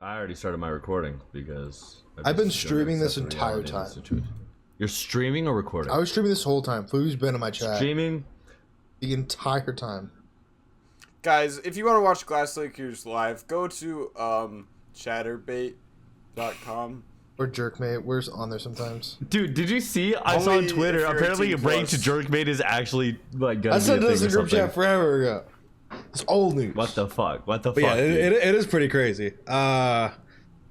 I already started my recording because I've been streaming this entire time. You're streaming or recording? I was streaming this whole time. Flu's been in my chat. Streaming? The entire time. Guys, if you want to watch Glass Lakers live, go to chatterbait.com. Or Jerkmate. We're on there sometimes. Dude, did you see? I saw on Twitter. Apparently, a break to Jerkmate is actually like gonna I be said a this thing in or group something. chat forever ago. It's old news. What the fuck? What the But fuck? yeah, it is pretty crazy. I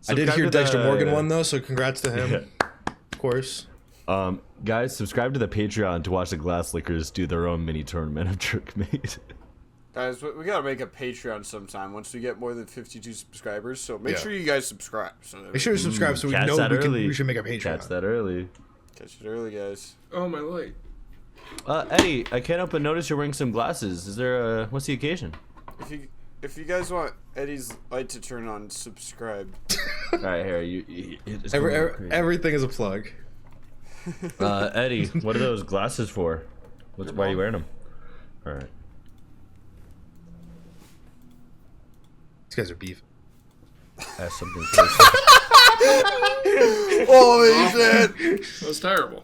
did hear Dexter Morgan one though, so congrats to him. Of course. Guys, subscribe to the Patreon to watch the Glass Lickers do their own mini tournament of Jerkmate. Guys, we gotta make a Patreon sometime once we get more than 52 subscribers. So make sure you guys subscribe. So Make sure you subscribe so we know we should make a Patreon. Catch that early. Catch it early, guys. Oh, my light. Eddie, I can't help but notice you're wearing some glasses. Is there what's the occasion? If you guys want Eddie's light to turn on, subscribe. All right, here Everything is a plug. Eddie, what are those glasses for? Why are you wearing them? All right. These guys are beef. That's something crazy. Holy shit! That was terrible.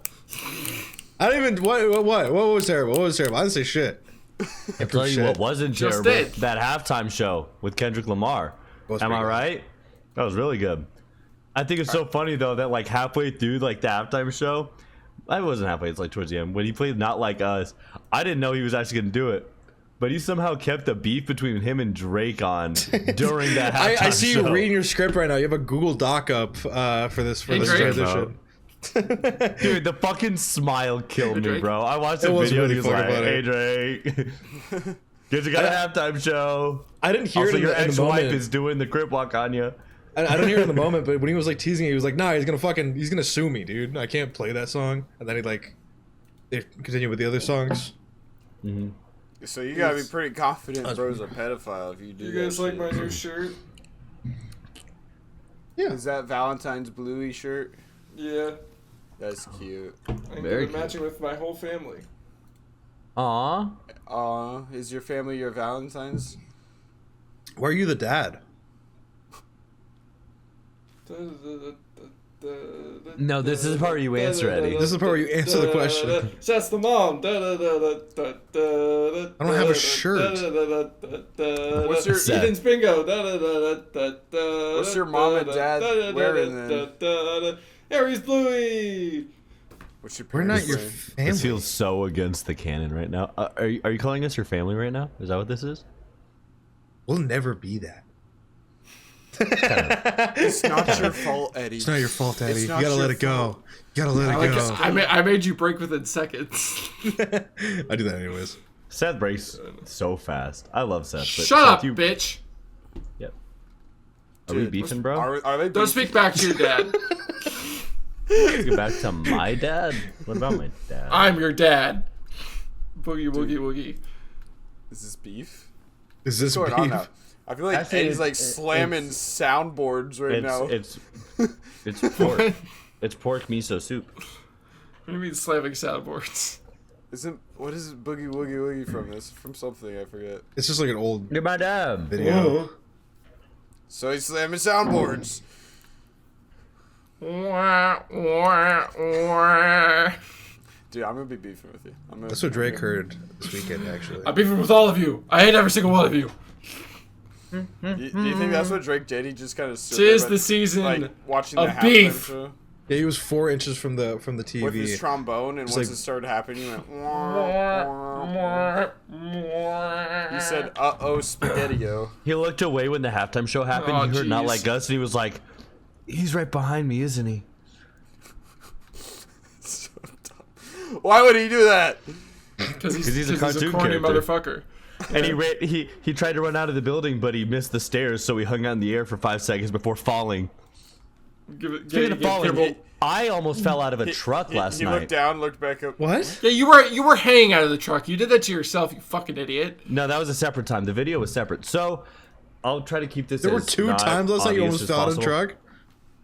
I don't even. What was terrible? What was terrible? I didn't say shit. I'll tell you what wasn't Just terrible. did. That halftime show with Kendrick Lamar. Am I right? That was really good. I think it's so funny though that like halfway through like the halftime show, I wasn't halfway. It's like towards the end when he played "Not Like Us." I didn't know he was actually gonna do it, but he somehow kept the beef between him and Drake on during that halftime I see show. you reading your script right now. You have a Google Doc up for this transition. Dude, the fucking smile killed me, Drake? bro. I watched the It was video really and he was like, funny. "Hey Drake, guess you got a halftime show." I didn't hear Also, it your in the ex-wife moment. is doing the crip walk on you. I didn't hear it in the moment, but when he was like teasing it, he was like, "Nah, he's gonna sue me, dude. I can't play that song." And then they continue with the other songs. Mm-hmm. So you gotta be pretty confident bro's a pedophile if you do You that guys like shit. my new shirt? Yeah. Is that Valentine's bluey shirt? Yeah. That's cute. I'm Very gonna match it with my whole family. Aw. Is your family your Valentine's? Why are you the dad? No, this is the part where you answer, Eddie. This is the part where you answer the question. That's the mom. I don't have a shirt. What's your Seth. Eden's bingo. What's your mom and dad wearing then? Harry's Bluey. What's your We're not your parents family. This feels so against the canon right now. Are you calling us your family right now? Is that what this is? We'll never be that. It's not your fault, Eddie. It's not your fault, Eddie. You not gotta let your it go. fault. You gotta let it go. I made you break within seconds. I do that anyways. Seth breaks so fast. I love Seth. But Shut Seth, up, you... bitch. Yep. Are we Dude, beefing, bro? Are they Don't speak back to your dad. Let's get back to my dad. What about my dad? I'm your dad. Boogie, woogie, woogie. Is this beef? Is this What's going on beef? now? I feel like Actually, Eddie's like slamming soundboards right now. It's pork. It's pork miso soup. What do you mean slamming soundboards? What is Boogie Woogie Woogie from? This from something I forget. It's just like an old You're my dad. video. So he's slamming soundboards. Dude, I'm gonna be beefing with you. That's what Drake heard this weekend, actually. I'm beefing with all of you. I hate every single one of you. Do you think that's what Drake did? He just kind of stood Tis there, the season like watching of the halftime beef. show Yeah, he was 4 inches from the TV. with his trombone, and It's once like- it started happening, he went. Wah, wah. He said, "Uh-oh, spaghetti-o." He looked away when the halftime show happened. Oh, He heard "Not jeez. Like Us," and he was like, "He's right behind me, isn't he?" So dumb. Why would he do that? Because he's a cartoon corny character. motherfucker. And he tried to run out of the building, but he missed the stairs, so he hung out in the air for 5 seconds before falling. Speaking of falling, I almost fell out of a truck last He night. looked down, looked back up. What? Yeah, you were hanging out of the truck. You did that to yourself, you fucking idiot. No, that was a separate time. The video was separate. So I'll try to keep this. There were as 2 not times last night you obvious almost as fell out of the possible. truck?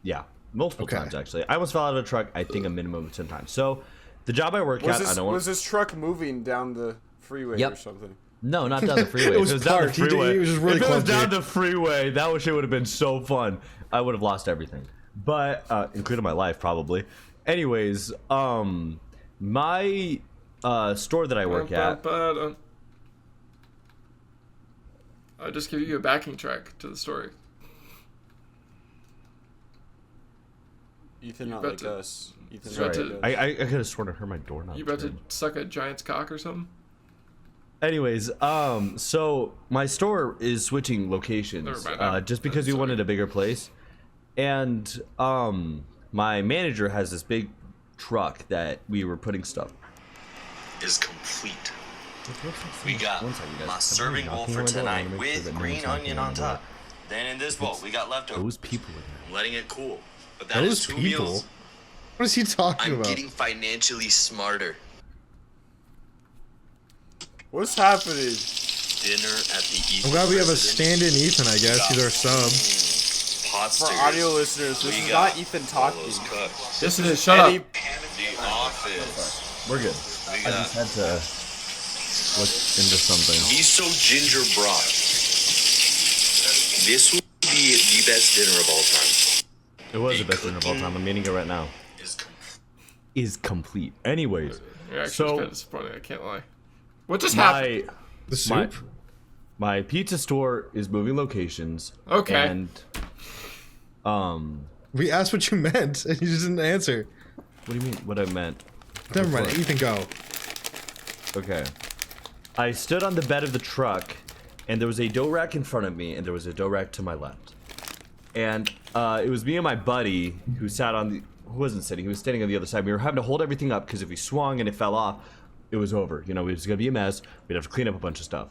Yeah, multiple Okay. times actually. I almost fell out of a truck. I think a minimum of 10 times. So the job I work Was at, I this, don't want. was this truck moving down the freeway Yep. or something? No, not down the freeway. It was down the parked. He freeway. was just really if it was clumsy. down the freeway, that shit would have been so fun. I would have lost everything, but including my life probably. Anyways, my store that I work at. I'll just give you a backing track to the story. Ethan, not about like to- us. Ethan, Sorry. not to- like us. I could have sworn I heard my doorknob. You about to turn. suck a giant's cock or something? Anyways, so my store is switching locations Never mind. just because we Sorry. wanted a bigger place, and my manager has this big truck that we were putting stuff. Is complete. We got my serving bowl for tonight with green onion on top. Then in this bowl, we got leftovers. Those people in there. I'm letting it cool. But that was Those 2 people? meals. What is he talking I'm about? getting financially smarter. What's happening? Dinner at the Ethan I'm glad we have a residence. stand-in Ethan, I guess. He's our sub. Pot For stickers. audio listeners, this We is got not Ethan all talking. those cuts. Yes, it is. Shut Eddie, up. The office. We're good. We I just got had to look into something. miso ginger broth. This will be the best dinner of all time. It was the best dinner of all time. I'm eating it right now. Is Is complete. Anyways, You're actually So- kind of disappointing. I can't lie. What just happened? The my soup? my pizza store is moving locations. Okay. And We asked what you meant, and you just didn't answer. what do you mean? What I meant? Never mind. What? Ethan, go. Okay. I stood on the bed of the truck, and there was a dough rack in front of me, and there was a dough rack to my left. And it was me and my buddy who sat on the. Who wasn't sitting? He was standing on the other side. We were having to hold everything up because if we swung and it fell off, it was over. You know, it was gonna be a mess. We'd have to clean up a bunch of stuff.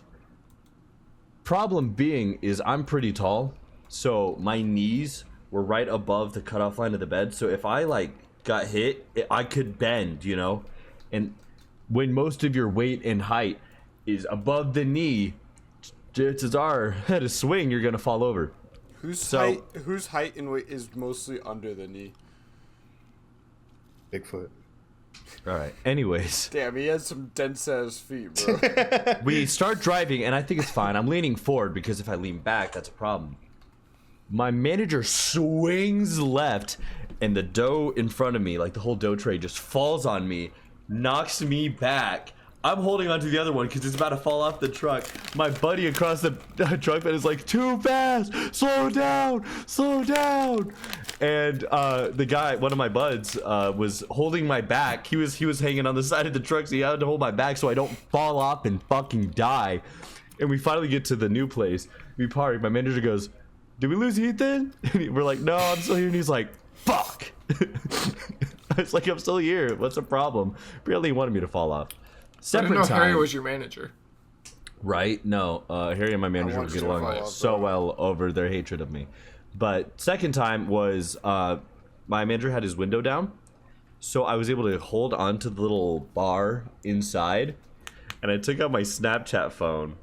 Problem being is I'm pretty tall, so my knees were right above the cutoff line of the bed. So if I like got hit, I could bend, you know. And when most of your weight and height is above the knee, chances are at a swing you're gonna fall over. whose height and weight is mostly under the knee? Bigfoot. All right. Anyways, Damn, he has some dense ass feet, bro. we start driving, and I think it's fine. I'm leaning forward because if I lean back, that's a problem. My manager swings left, and the dough in front of me, like the whole dough tray, just falls on me, knocks me back. I'm holding onto the other one because it's about to fall off the truck. My buddy across the truck bed is like, too fast, slow down, slow down. And the guy, one of my buds, was holding my back. He was hanging on the side of the truck, so he had to hold my back so I don't fall off and fucking die. And we finally get to the new place. We park. My manager goes, did we lose Ethan? And we're like, no, I'm still here. And he's like, fuck. I was like, I'm still here. What's the problem? Apparently he wanted me to fall off. I Separate didn't know time. Harry was your manager. Right? No, Harry and my manager want would you get to along follow up, so bro. well over their hatred of me. But second time was my manager had his window down, so I was able to hold onto the little bar inside, and I took out my Snapchat phone.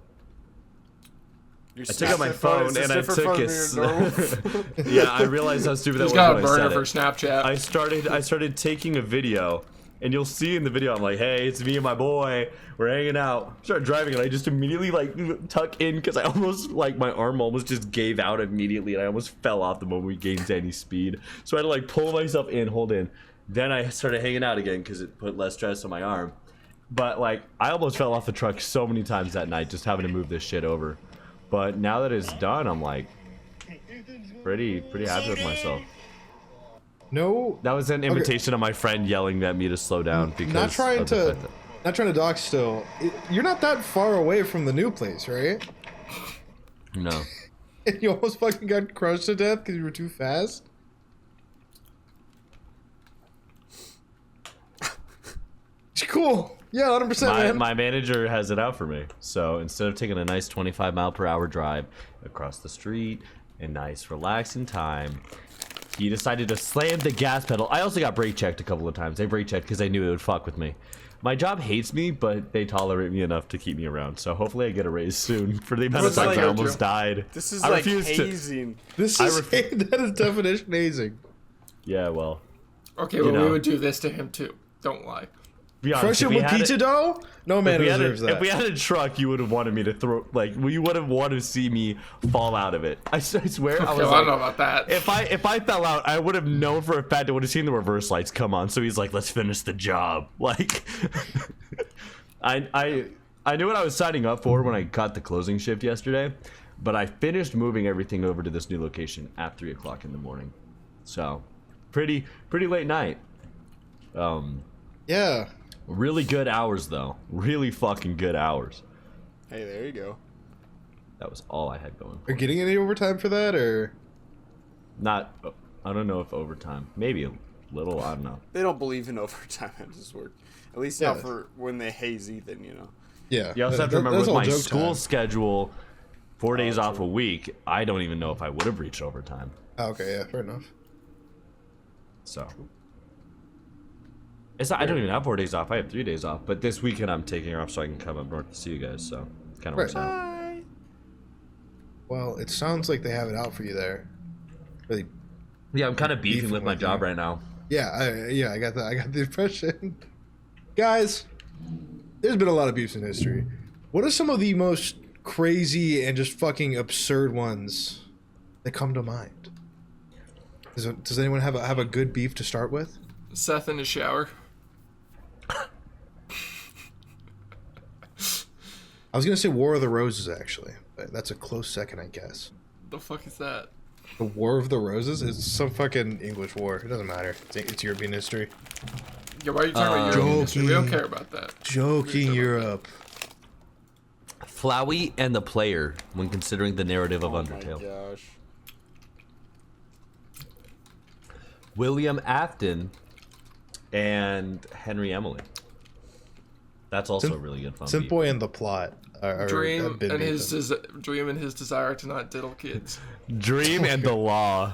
I took out my phone and I took it. Yeah, I realized how stupid that He's was got a when I burner said for it. Snapchat. I started taking a video, and you'll see in the video I'm like, hey, it's me and my boy, we're hanging out. Start driving, and I just immediately like tuck in because I almost like my arm almost just gave out immediately, and I almost fell off the moment we gained any speed. So I had to like pull myself in, hold in. Then I started hanging out again because it put less stress on my arm. But like I almost fell off the truck so many times that night just having to move this shit over. But now that it's done, I'm like pretty happy with myself. No, That was an invitation of my friend yelling at me to slow down because not trying of the to, fact that- not trying to dock still. You're not that far away from the new place, right? No. And you almost fucking got crushed to death because you were too fast. Cool. Yeah, 100%, man. My manager has it out for me. So instead of taking a nice 25-mile-per-hour drive across the street, a nice relaxing time, he decided to slam the gas pedal. I also got brake checked a couple of times. They brake checked because they knew it would fuck with me. My job hates me, but they tolerate me enough to keep me around. So hopefully I get a raise soon for the amount of It's times like- I almost died. This is I like refuse to- hazing. This I is ref- that is definition hazing. Yeah, well. Okay, well, know. we would do this to him too. Don't lie. Be honest, Crush it if we with had pizza dough? No man if deserves that. If we had a truck, you would have wanted me to throw, like, you would have wanted to see me fall out of it. I swear, I was I like, don't know about that. if I fell out, I would have known for a fact I would have seen the reverse lights come on. So he's like, let's finish the job. Like, I knew what I was signing up for when I got the closing shift yesterday, but I finished moving everything over to this new location at 3 o'clock in the morning. So, pretty late night. Yeah. Really good hours though. Really fucking good hours. Hey, there you go. That was all I had going. Are you getting any overtime for that, or? Not, I don't know if overtime. Maybe a little, I don't know. They don't believe in overtime at this work. At least not for when they haze Ethan, you know. Yeah. You also have to remember That's with all my joke school time. schedule, 4 days off true. a week, I don't even know if I would have reached overtime. Oh, okay, yeah, fair enough. So. It's not, I don't even have 4 days off. I have 3 days off. But this weekend I'm taking off so I can come up north to see you guys. So it kind of works out. Well, it sounds like they have it out for you there. Really? Yeah, I'm kind of beefing Beefing with my with job you. right now. Yeah, I got that. I got the impression. Guys, there's been a lot of beefs in history. What are some of the most crazy and just fucking absurd ones that come to mind? Does anyone have a good beef to start with? Seth in the shower. I was gonna say War of the Roses, actually. But that's a close second, I guess. The fuck is that? The War of the Roses is some fucking English war. It doesn't matter. It's European history. Yeah, why are you talking about European history? We don't care about that. Joking Europe. Flowey and the player when considering the narrative of Oh Undertale. my gosh. William Afton and Henry Emily. That's also a really good fun. Simp beat. Boy and the Plot. Dream and his desire to not diddle kids. Dream and the Law.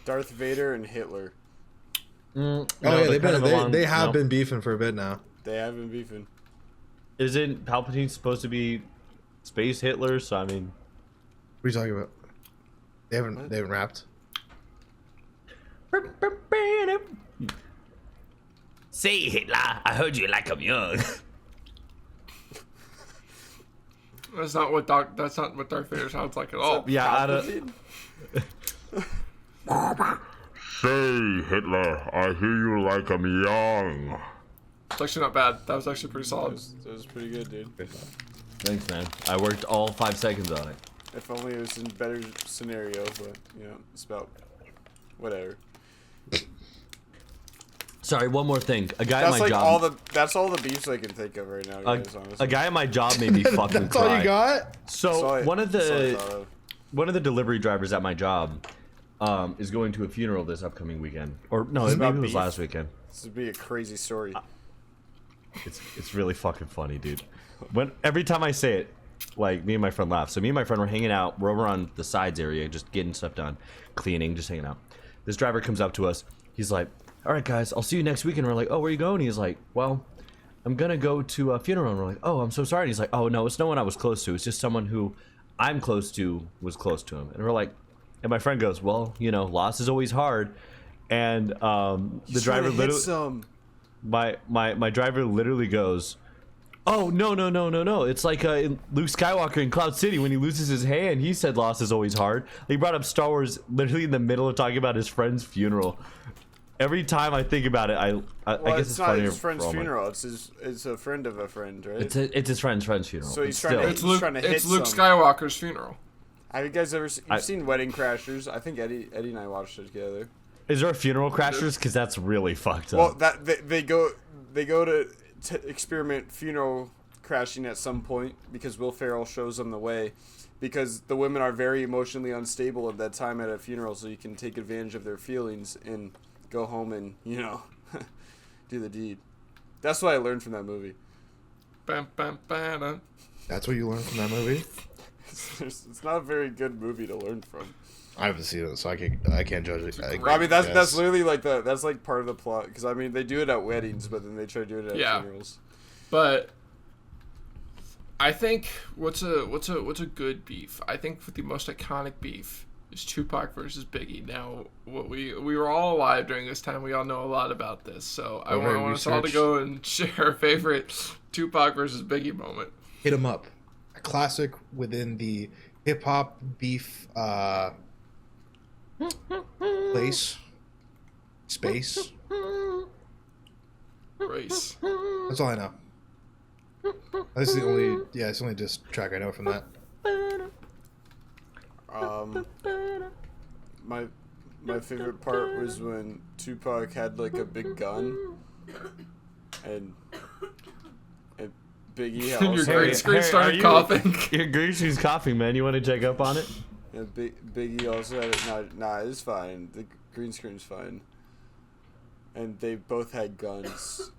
Darth Vader and Hitler. Oh yeah, they have been beefing for a bit now. They have been beefing. Isn't Palpatine supposed to be space Hitler? So I mean, What are you talking about? They haven't rapped. say Hitler, I heard you like I'm young. That's not what Darth Vader sounds like at all. Yeah, I don't. Say, Hitler, I hear you like I'm young. It's actually not bad. That was actually pretty solid. That was pretty good, dude. Thanks, man. I worked all 5 seconds on it. If only it was in a better scenario, but you know, it's about whatever. Sorry, one more thing. A guy at That's my like job. that's all the beefs I can think of right now, guys. Honestly, A guy at my job made me fucking That's cry. all you got? So one of That's all I the thought of. one of the delivery drivers at my job is going to a funeral this upcoming weekend. Or no, This is maybe about it was beef? last weekend. This would be a crazy story. It's really fucking funny, dude. Every time I say it, like, me and my friend laugh. So me and my friend were hanging out. We're over on the sides area, just getting stuff done, cleaning, just hanging out. This driver comes up to us. He's like, "All right, guys, I'll see you next week." And we're like, "Oh, where are you going?" He's like, "Well, I'm gonna go to a funeral." And we're like, "Oh, I'm so sorry." And he's like, "Oh no, it's no one I was close to. It's just someone who I'm close to was close to him." And we're like, and my friend goes, "Well, you know, loss is always hard." And the driver literally, my driver literally goes, "Oh no! It's like Luke Skywalker in Cloud City when he loses his hand. He said loss is always hard." He brought up Star Wars literally in the middle of talking about his friend's funeral. Every time I think about it, I guess it's it's not funnier. his friend's for all my- funeral. It's a friend of a friend, right? It's his friend's funeral. So he's But trying to- still. He's trying to hit It's Luke some. Skywalker's funeral. Have you guys ever seen Wedding Crashers? I think Eddie and I watched it together. Is there a funeral crashers? Because that's really fucked up. Well, that they go to experiment funeral crashing at some point because Will Ferrell shows them the way, because the women are very emotionally unstable at that time at a funeral, so you can take advantage of their feelings and go home and, you know, do the deed. That's what I learned from that movie. Bam, bam, bam. That's what you learned from that movie? It's not a very good movie to learn from. I haven't seen it, so I can't judge it. I mean, that's literally like that's like part of the plot, because I mean they do it at weddings, but then they try to do it at funerals. But I think what's a good beef? I think the most iconic beef is Tupac versus Biggie. Now, what we were all alive during this time. We all know a lot about this, so I want us all to go and share our favorite Tupac versus Biggie moment. Hit 'em up, a classic within the hip hop beef space. Race. That's all I know. That's the only it's the only diss track I know from that. My favorite part was when Tupac had like a big gun, and Biggie And your also green screen started coughing. Your green screen's coughing, man. You want to check up on it? Biggie also had it. Nah, it's fine. The green screen's fine. And they both had guns.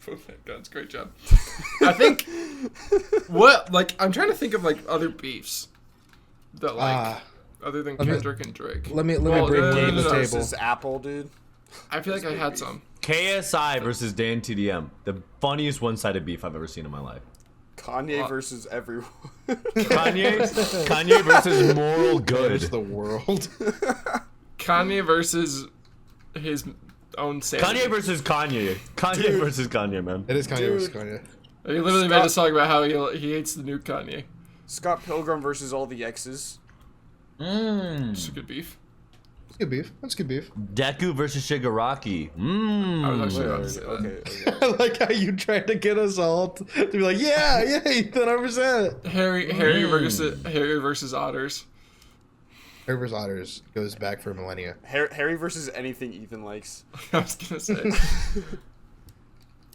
Both had guns. Great job. I think I'm trying to think of like other beefs that other than Kendrick and Drake. Let me bring one to the table. Versus Apple, dude. I feel like I had some. KSI versus Dan TDM. The funniest one-sided beef I've ever seen in my life. Kanye versus everyone. Kanye versus moral good. The world. Kanye versus his own sanity. Kanye versus Kanye. Kanye versus Kanye, man. It is Kanye versus Kanye. He literally made a song about how he hates the new Kanye. Scott Pilgrim versus all the exes. It's a good beef. It's good beef. That's good beef. Deku versus Shigaraki. I was actually about to say that. Okay. I like how you tried to get us all to be like, yeah, 100%. Harry versus Otters. Harry versus Otters goes back for millennia. Harry versus anything Ethan likes. I was gonna say.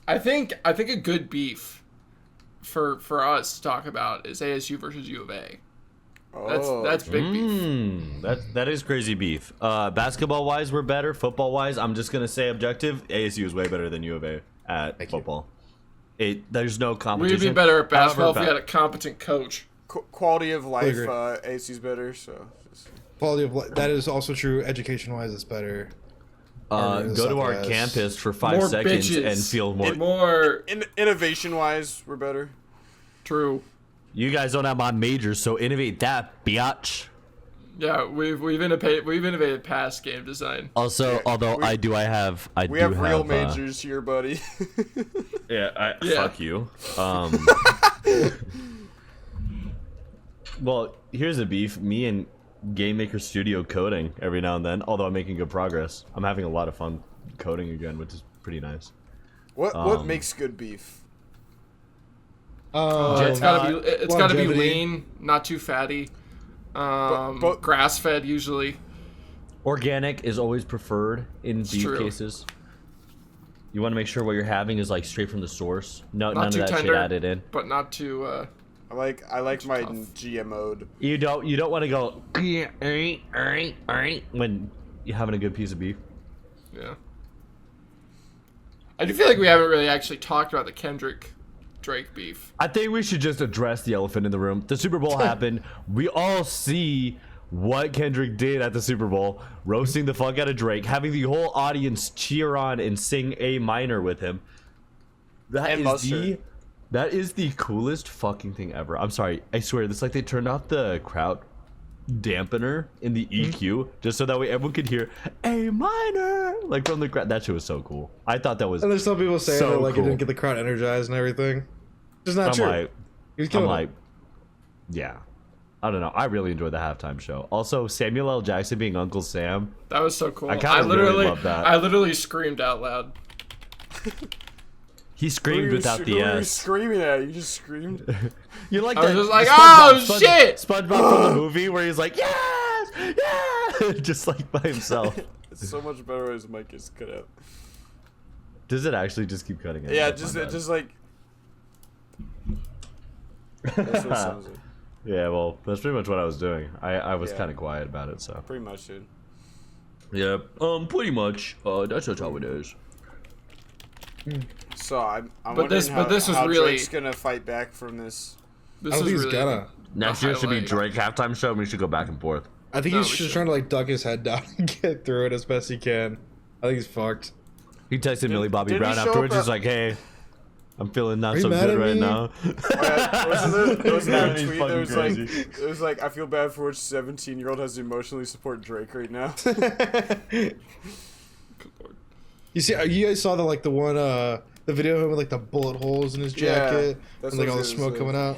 I think a good beef for us to talk about is ASU versus U of A. That's big beef. That is crazy beef. Basketball wise, we're better. Football wise, I'm just gonna say objective. ASU is way better than U of A at football. There's no competition. We'd be better at basketball if we had a competent coach. Quality of life, ASU's better. So quality of life, that is also true. Education wise, it's better. Go to our campus for 5 seconds bitches. and feel more. More innovation wise, we're better. True. You guys don't have my majors, so innovate that, biatch. Yeah, we've innovated past game design. Also, we have real majors here, buddy. Fuck you. Well, here's a beef. Me and Game Maker Studio coding every now and then. Although I'm making good progress, I'm having a lot of fun coding again, which is pretty nice. What makes good beef? It's gotta be lean, not too fatty. Grass fed usually. Organic is always preferred in beef cases. You want to make sure what you're having is like straight from the source. None of that shit added in. But not too. I like mine GMO'd. You don't want to go when you're having a good piece of beef. Yeah. I do feel like we haven't really actually talked about the Kendrick Drake beef. I think we should just address the elephant in the room. The Super Bowl happened. We all see what Kendrick did at the Super Bowl, roasting the fuck out of Drake, having the whole audience cheer on and sing A minor with him. That is the coolest fucking thing ever. I'm sorry. I swear, it's like they turned off the crowd dampener in the EQ just so that way everyone could hear A minor like from the crowd. That shit was so cool. I thought that was. And there's some people saying so that like cool. it didn't get the crowd energized and everything. It's not true. Yeah. I don't know. I really enjoyed the halftime show. Also, Samuel L. Jackson being Uncle Sam. That was so cool. I literally love that. I literally screamed out loud. He screamed without the S. Who were you screaming at? You just screamed? You like I that? was just like, oh shit! SpongeBob from the movie where he's like, yes, yes, just like by himself. It's so much better as mic is cut out. Does it actually just keep cutting it? Yeah, just like. That's what it sounds like. Yeah, well, that's pretty much what I was doing. I was kind of quiet about it, so. Pretty much, dude. Yeah, pretty much. That's just how it is. So I'm But this was how really Drake's gonna fight back from this. I don't think he's gonna. Next year should be Drake halftime show, and we should go back and forth. I think he's just trying to like duck his head down and get through it as best he can. I think he's fucked. He texted Millie Bobby Brown afterwards. He's like, "Hey, I'm feeling not Are you so mad good at right me? now. Wasn't that He's tweet fucking that was crazy. like, it was like, I feel bad for which 17-year-old has to emotionally support Drake right now. Good lord. You guys saw the one the video of him with like the bullet holes in his jacket that's and like what I all the was smoke gonna coming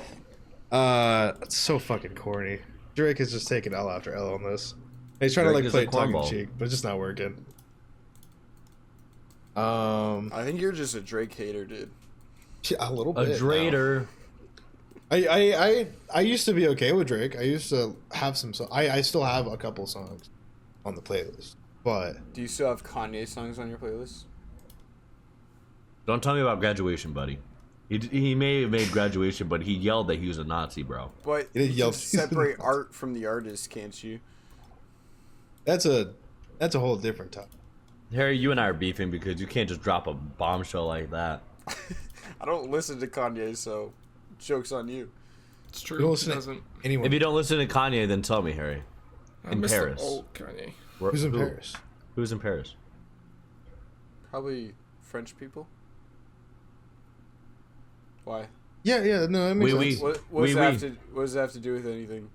out. It's so fucking corny. Drake is just taking L after L on this. He's trying Drake to like is play a it tongue in cornball. cheek, but it's just not working. I think you're just a Drake hater, dude. Yeah, a little A bit. Drader. I used to be okay with Drake. I used to have some. I still have a couple songs on the playlist, but Do you still have Kanye songs on your playlist? Don't tell me about Graduation, buddy. He may have made Graduation, but he yelled that he was a Nazi, bro. But He didn't you yell can he's a separate Nazi. art from the artist, can't you? that's a whole different topic. Harry, you and I are beefing because you can't just drop a bombshell like that. I don't listen to Kanye, so joke's on you. It's You true. don't He listen to doesn't. anyone. If you don't listen to Kanye, then tell me, Harry. I In miss the Paris. old Kanye. Who's in Who? Paris? Who's in Paris? Probably French people. Why? Yeah, no, that makes Oui, sense. oui. What does Oui, that oui. have to? What does that have to do with anything?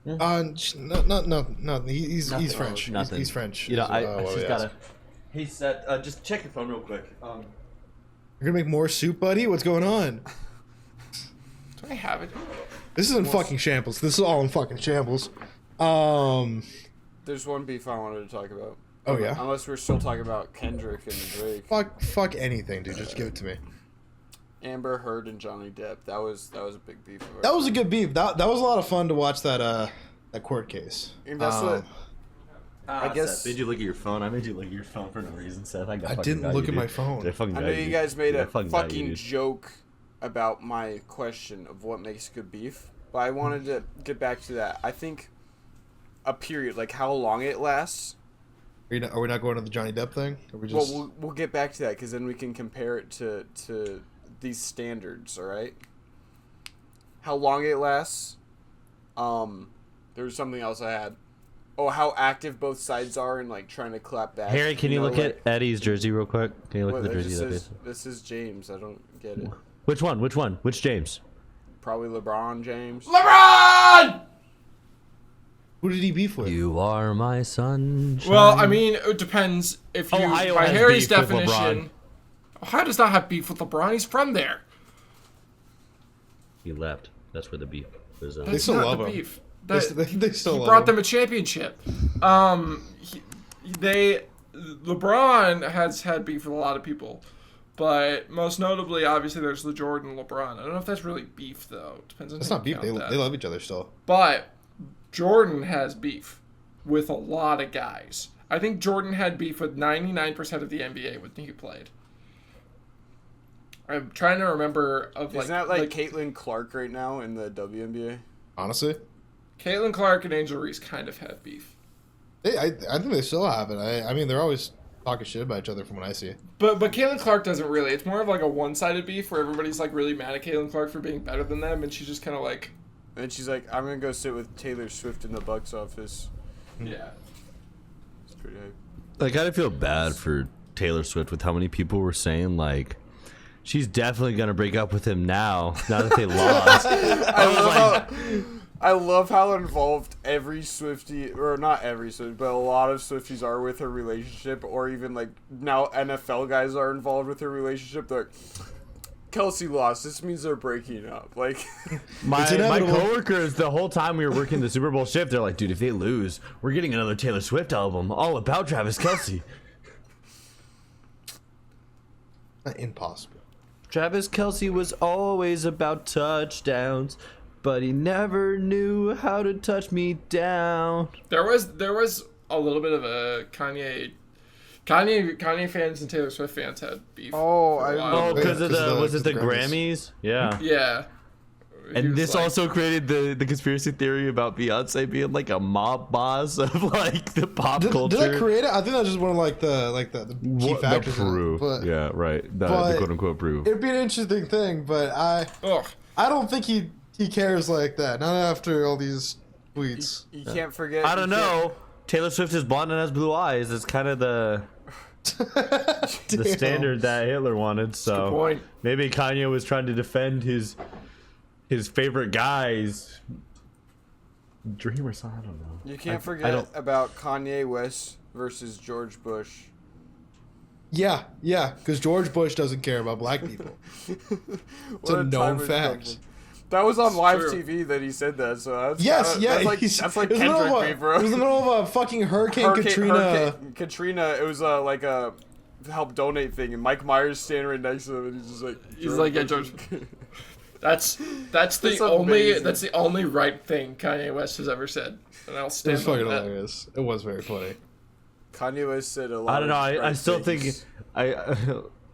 No. He's Nothing. French. Nothing. He's French. You know, is, I what just we gotta. asked. Hey, Seth, just check your phone real quick. You're gonna make more soup, buddy? What's going on? Do I have it? This is in fucking shambles. This is all in fucking shambles. There's one beef I wanted to talk about. Oh, yeah? Unless we're still talking about Kendrick and Drake. Fuck anything, dude. Just give it to me. Amber Heard and Johnny Depp. That was a big beef. That was a good beef. That was a lot of fun to watch that court case. And that's what. I guess- Seth, made you look at your phone. I made you look at your phone for no reason, Seth. I I didn't look at my phone. I fucking I got know you guys made I a fucking got fucking you, dude. joke about my question of what makes good beef, but I wanted to get back to that. I think a period, like how long it lasts. Are we not going to the Johnny Depp thing? Or we just... Well, we'll get back to that because then we can compare it to these standards. All right. How long it lasts. There was something else I had. Oh, how active both sides are in like trying to clap back. Harry, can you know, look like, at Eddie's jersey real quick? Can you look what, at the it jersey? just That says, is? this is James. I don't get it. Which one? Which one? Which James? Probably LeBron James. LeBron! Who did he beef with? You are my sunshine. Well, I mean, it depends. If you, Ohio by has Harry's beef with definition, Ohio does not have beef with LeBron. He's from there. He left. That's where the beef was. They That's still not love the him. beef. They still He love brought him. them a championship. LeBron has had beef with a lot of people, but most notably, obviously, there's the Jordan LeBron. I don't know if that's really beef though. It depends on. It's how not you beef. They count that. love each other still. But Jordan has beef with a lot of guys. I think Jordan had beef with 99% of the NBA when he played. I'm trying to remember of like. Isn't that like Caitlin Clark right now in the WNBA? Honestly, Caitlin Clark and Angel Reese kind of have beef. I think they still have it. I mean, they're always talking shit about each other from what I see. But Caitlin Clark doesn't really. It's more of like a one-sided beef where everybody's like really mad at Caitlin Clark for being better than them, and she's just kind of like, And she's like, I'm gonna go sit with Taylor Swift in the Bucks office. yeah. It's pretty hype. I gotta feel bad for Taylor Swift with how many people were saying like she's definitely gonna break up with him now that they lost. I love how involved every Swiftie, or not every Swiftie, but a lot of Swifties are with her relationship, or even like now NFL guys are involved with her relationship. They're like, Kelsey lost. This means they're breaking up. Like, My inevitable. coworkers, the whole time we were working the Super Bowl shift, they're like, dude, if they lose, we're getting another Taylor Swift album all about Travis Kelce. Not impossible. Travis Kelce was always about touchdowns, but he never knew how to touch me down. There was a little bit of a Kanye fans and Taylor Swift fans had beef. Oh, for a I while. Oh, because Yeah, of 'cause the of the- was it the 'cause of the Grammys. Grammys? Yeah. Yeah. He And was this like- also created the conspiracy theory about Beyonce being like a mob boss of like the pop culture. Did I create it? I think that's just one of like the key What- factors. the in it. Peru. But Yeah, right. The but quote unquote Peru. it'd be an interesting thing, but Ugh. I don't think he cares like that. Not after all these tweets. you can't forget. I don't you can't- know. Taylor Swift is blonde and has blue eyes. It's kind of the the standard that Hitler wanted. So Good point. maybe Kanye was trying to defend his favorite guy's dream or something. I don't know. You can't forget about Kanye West versus George Bush. Yeah, because George Bush doesn't care about black people. It's a known fact. That was on live true. TV that he said that. So that's Yes, that's like Kendrick, me, bro. It was in the middle of a fucking Hurricane Katrina. Katrina. It was like a help donate thing, and Mike Myers standing right next to him, and he's just like, yeah, George. That's the only right thing Kanye West has ever said, and I'll stand. It was fucking that. hilarious. It was very funny. Kanye West said a lot. I don't know. I still things. think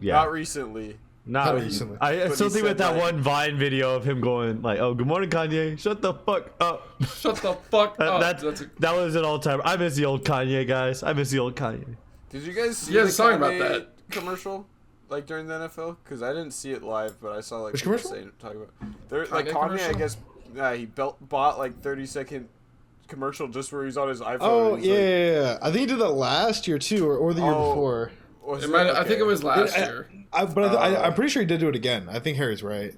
yeah. Not recently. Not recently. I still think with that one Vine video of him going like, "Oh, good morning, Kanye. Shut the fuck up. Shut the fuck up." That was an all time. I miss the old Kanye, guys. I miss the old Kanye. Did you guys see the Kanye about that commercial? Like during the NFL, because I didn't see it live, but I saw like which commercial? Talking about Kanye. I guess he bought like 30-second commercial just where he's on his iPhone. Oh yeah. I think he did that last year too, or the year before. I think it was last year. I'm pretty sure he did do it again. I think Harry's right.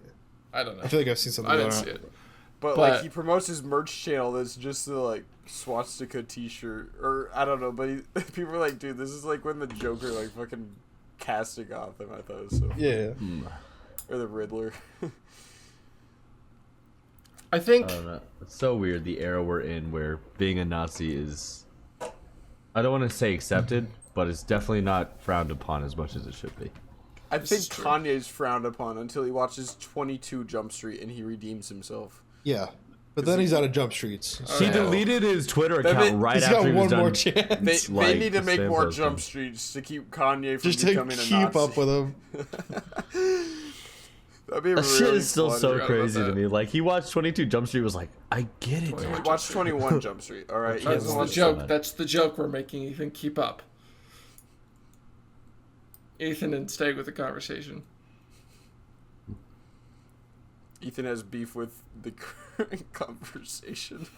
I don't know. I feel like I've seen something. I didn't see it. But like he promotes his merch channel that's just the like swastika T-shirt, or I don't know. But people are like, dude, this is like when the Joker like fucking casting off him. I thought it was so funny. Yeah. Or the Riddler. I think I don't know. It's so weird the era we're in where being a Nazi is, I don't want to say accepted, but it's definitely not frowned upon as much as it should be. I think Kanye's frowned upon until he watches 22 Jump Street and he redeems himself. Yeah. But then he's out of Jump Streets. He deleted his Twitter account right after he was done. More chance. They need to make more Jump Streets to keep Kanye from becoming a Nazi. Just to keep up with him. That'd be that really shit is still fun. so crazy to me. Like, he watched 22 Jump Street, was like, I get it. He watched 21 Jump Street, alright? That's the joke. That's the joke we're making, Ethan. Keep up. Ethan, and stay with the conversation. Ethan has beef with the current conversation.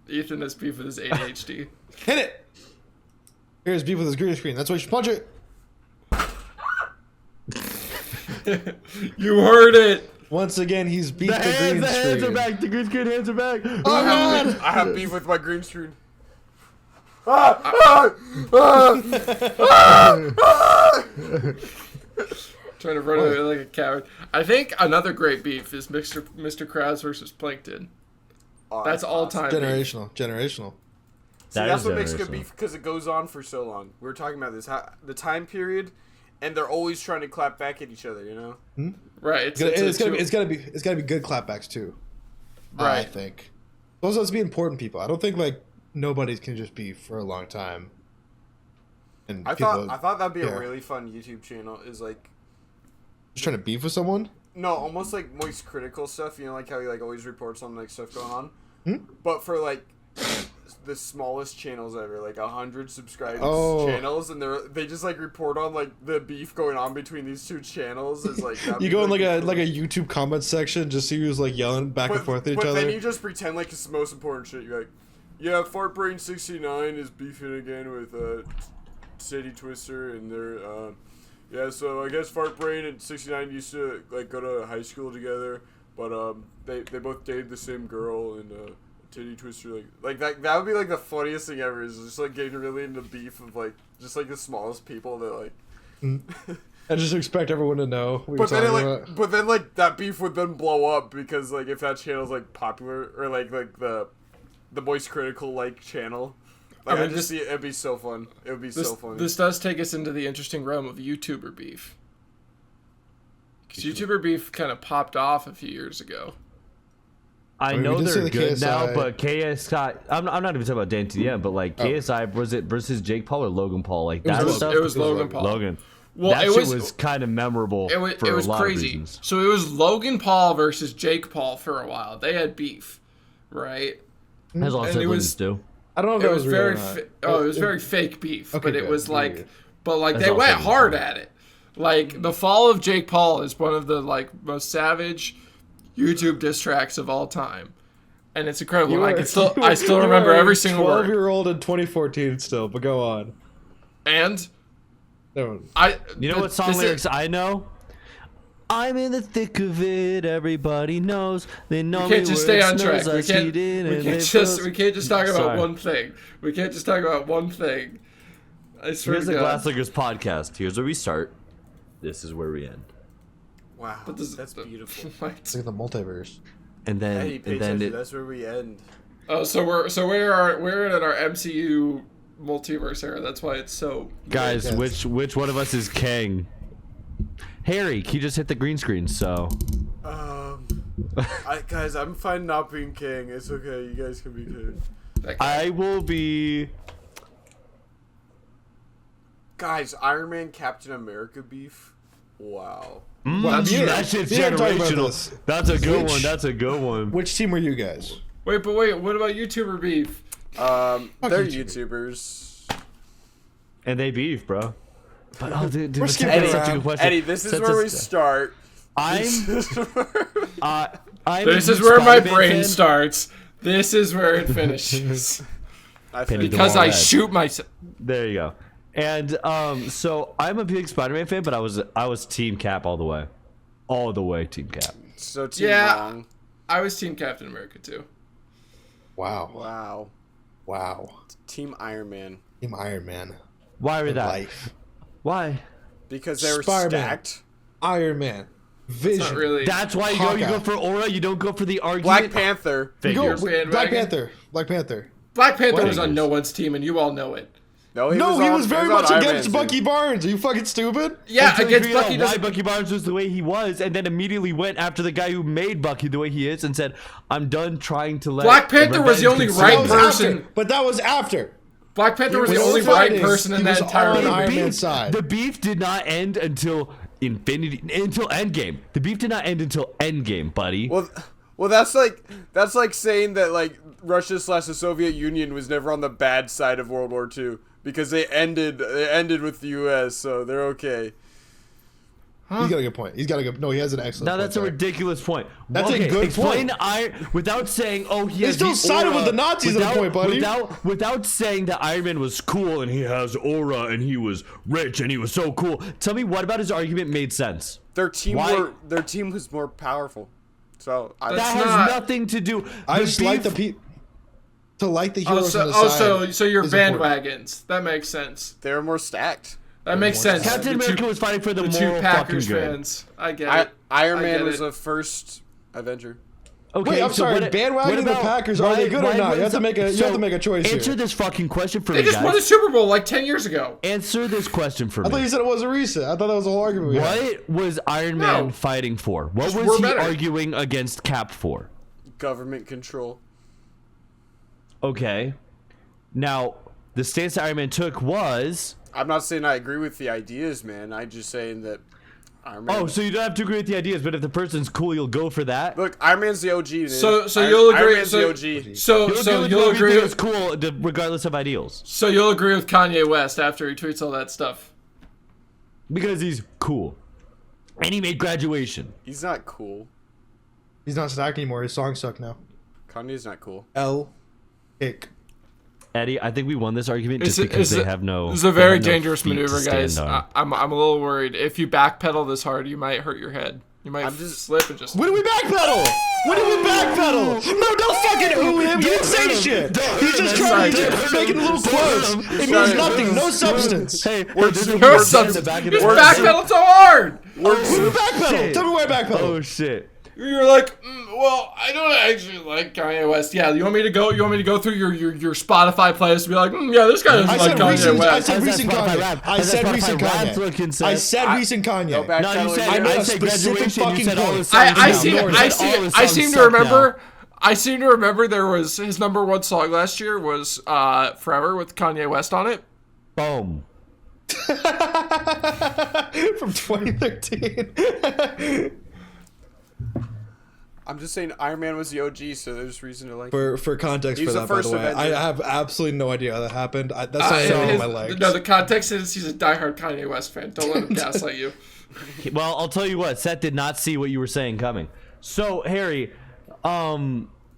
Ethan has beef with his ADHD. Hit it! Here's beef with his green screen. That's why you should punch it. You heard it. Once again, he's beat the green screen. The hands are back. The green screen hands are back. Oh, God! I have beef with my green screen. Trying to run away like a coward. I think another great beef is Mr. Krabs versus Plankton. That's all time. Generational. See, that's what makes good beef, because it goes on for so long. We were talking about this, the time period, and they're always trying to clap back at each other. You know, right? It's gotta be good clapbacks too. Right. I think those must be important people. I don't think like nobody can just be for a long time. And I thought that'd be a really fun YouTube channel. Is like just trying to beef with someone. No, almost like Moist critical stuff. You know, like how he like always reports on like stuff going on. But for like the smallest channels ever, like 100 subscribed channels, and they just like report on like the beef going on between these two channels. Is like you go in like a YouTube comment section, just see who's like yelling back and forth at each other. But then you just pretend like it's the most important shit. You're like, yeah, FartBrain69 is beefing again with City Twister, and they're yeah. So I guess FartBrain and 69 used to like go to high school together, but they both dated the same girl, and Titty Twister like that would be like the funniest thing ever. Is just like getting really into beef of like just like the smallest people that like. I just expect everyone to know. But then like that beef would then blow up because like if that channel's like popular or like the Moist critical like channel. Like, I just see it'd be so fun. It would be so fun. This does take us into the interesting realm of YouTuber beef. Because YouTuber beef kind of popped off a few years ago. I know they're good now, but KSI. I'm not even talking about Dan TDM, but like KSI, was it versus Jake Paul or Logan Paul? Like that stuff. It was Logan Paul. Logan. Well, that shit was kind of memorable. It was crazy. Of reasons. So it was Logan Paul versus Jake Paul for a while. They had beef, right? As all siblings do. I don't know if it was very it was very fake beef, okay, but it was like weird. But like they went hard at it. Like the fall of Jake Paul is one of the like most savage YouTube diss tracks of all time. And it's incredible. I still remember every single word. 12-year-old in 2014 still, but go on. And No. You know what song lyrics I know? I'm in the thick of it. Everybody knows. They know We can't me just where stay it on track. snows, We I can't. skied in We and can't it just. froze. We can't just talk about Sorry. one thing. We can't just talk about one thing. I swear Here's to the God. Glass Lickers podcast. Here's where we start. This is where we end. Wow, But this- that's beautiful. What? Look at the multiverse. And then, Hey, pay and then attention. That's where we end. Oh, so we're in our MCU multiverse era. That's why it's so. guys, Yes. which one of us is Kang? Harry, he just hit the green screen, so Guys, I'm fine not being king. It's okay. You guys can be king. That guy. I will be. Guys, Iron Man, Captain America beef. Wow. That shit's we didn't talk about generational. this. That's a good Which- one. That's a good one. Which team are you guys? Wait, what about YouTuber beef? They're YouTubers. YouTubers. And they beef, bro. But dude, We're but skipping that's such a around. good question. Eddie, this is That's where a- we start. I'm This a is where my Spider-Man brain fan. starts. This is where it finishes. I Penny think Because Wall I Red. shoot myself. There you go. And so I'm a big Spider-Man fan, but I was Team Cap all the way Team Cap. so. Team Yeah. wrong. I was Team Captain America too. Wow. Wow. Wow. Team Iron Man. Team Iron Man. Why were Good that? life. Why? Because they were Spider-Man. stacked. Iron Man. Vision. Not really. That's why you Hawkeye. go for aura. You don't go for the argument. Black Panther. You go, Figures. Bandwagon. Black Panther. Black Panther. Black Panther was Figures. on no one's team, and you all know it. No, He was very on much Iron against Man's Bucky team. Barnes. Are you fucking stupid? Yeah, Until he against figured out Bucky why doesn't. Bucky Barnes was the way he was, and then immediately went after the guy who made Bucky the way he is, and said, "I'm done trying to let." Black Panther was the only revenge right consume That was me." person. after. But that was after. Black Panther was He the was only fighting. right person in He that was entire on movie. Iron Man's beef, side. the beef did not end until until Endgame. The beef did not end until Endgame, buddy. Well, that's like saying that like Russia / the Soviet Union was never on the bad side of World War II because they ended with the U.S. So they're okay. He's got a good point. He has an excellent Now point that's a there. ridiculous point. That's a good explain point. Iron without saying, "Oh, he They has still the sided aura," with the Nazis at the point, buddy. Without saying that Iron Man was cool and he has aura and he was rich and he was so cool. Tell me what about his argument made sense? Their team Why- was more powerful. So That That's has not- nothing to do. I just like the beef- people. To like the heroes on the side. So you're is important. bandwagons. That makes sense. they were more stacked. That makes sense. Captain The America was fighting for the the moral two fucking Packers good. fans. I get it. Iron I Man get was it. the first Avenger. Okay, Wait, I'm so sorry. what Bandwagoning the about- Packers, are they good or not? You have to make a choice Answer here. this fucking question for They me, just won the guys. Super Bowl like 10 years ago. Answer this question for I thought me. you said it wasn't recent. I thought that was a whole argument. We had. What was Iron Man No. fighting for? What Just was we're he better. arguing against Cap for? Government control. Okay. Now, the stance that Iron Man took was... I'm not saying I agree with the ideas, man. I'm just saying that Iron Man. Oh, so you don't have to agree with the ideas, but if the person's cool, you'll go for that? Look, Iron Man's the OG. Dude. So Iron- you'll agree- Iron Man's so- the OG. So you'll agree it's with cool regardless of ideals. so you'll agree with Kanye West after he tweets all that stuff. Because he's cool. And he made Graduation. He's not cool. He's not stacked anymore. His songs suck now. Kanye's not cool. Hick. Eddie, I think we won this argument just because they have no... It's a they very have no dangerous feet to maneuver, stand guys. on. I'm a little worried. If you backpedal this hard, you might hurt your head. You might slip and just. When did we backpedal? When did we backpedal? No, don't fucking ooh him. He didn't say shit. He's just trying to make it a little close. It means nothing. No substance. Hey, Words- there's a words- word Some- in the back of Just the backpedal so hard. When did we backpedal? shit. Tell me where I backpedal. Oh, shit. You're like, well, I don't actually like Kanye West. Yeah, you want me to go through your Spotify playlist and be like, yeah, this guy doesn't I like said Kanye recent. I West. said How's that recent Spotify Kanye. rap? I How's that said Spotify recent rap looking, Kanye. Seth? I said recent No Kanye. backpedaling. No, you said, I made I a said specific Graduation, you fucking said all point. the songs I now. seem You I said all the seem I songs seem to suck now. remember. I seem to remember there was his number one song last year was "Forever" with Kanye West on it. Boom. From 2013. I'm just saying Iron Man was the OG, so there's reason to like. For context He's for the that, by first the way, Avenger. I have absolutely no idea how that happened. That's not on His- my legs. No, the context is he's a diehard Kanye West fan. Don't let him gaslight you. Well, I'll tell you what. Seth did not see what you were saying coming. So, Harry,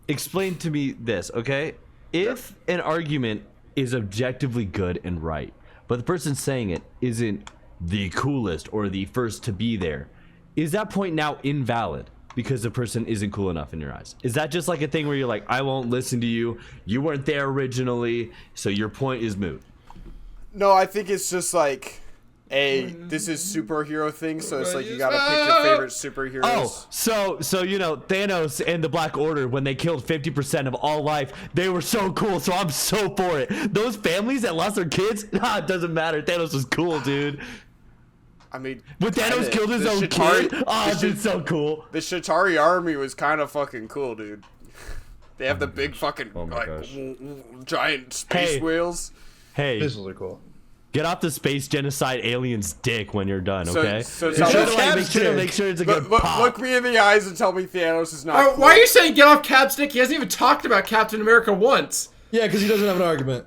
explain to me this, okay? If an argument is objectively good and right, but the person saying it isn't the coolest or the first to be there, is that point now invalid because the person isn't cool enough in your eyes? Is that just like a thing where you're like, I won't listen to you, you weren't there originally, so your point is moot? No, I think it's just like, this is superhero thing, so it's like you gotta pick your favorite superheroes. Oh, so you know, Thanos and the Black Order, when they killed 50% of all life, they were so cool, so I'm so for it. Those families that lost their kids, it doesn't matter. Thanos was cool, dude. I mean, when Thanos killed his own kid, it's so cool. The Chitauri army was kind of fucking cool, dude. They have the big fucking giant space wheels. Hey, pistols are cool. Get off the space genocide alien's dick when you're done, okay? Make sure it's a good pop. Look me in the eyes and tell me Thanos is not cool. Why are you saying get off Cap's dick? He hasn't even talked about Captain America once. Yeah, because he doesn't have an argument.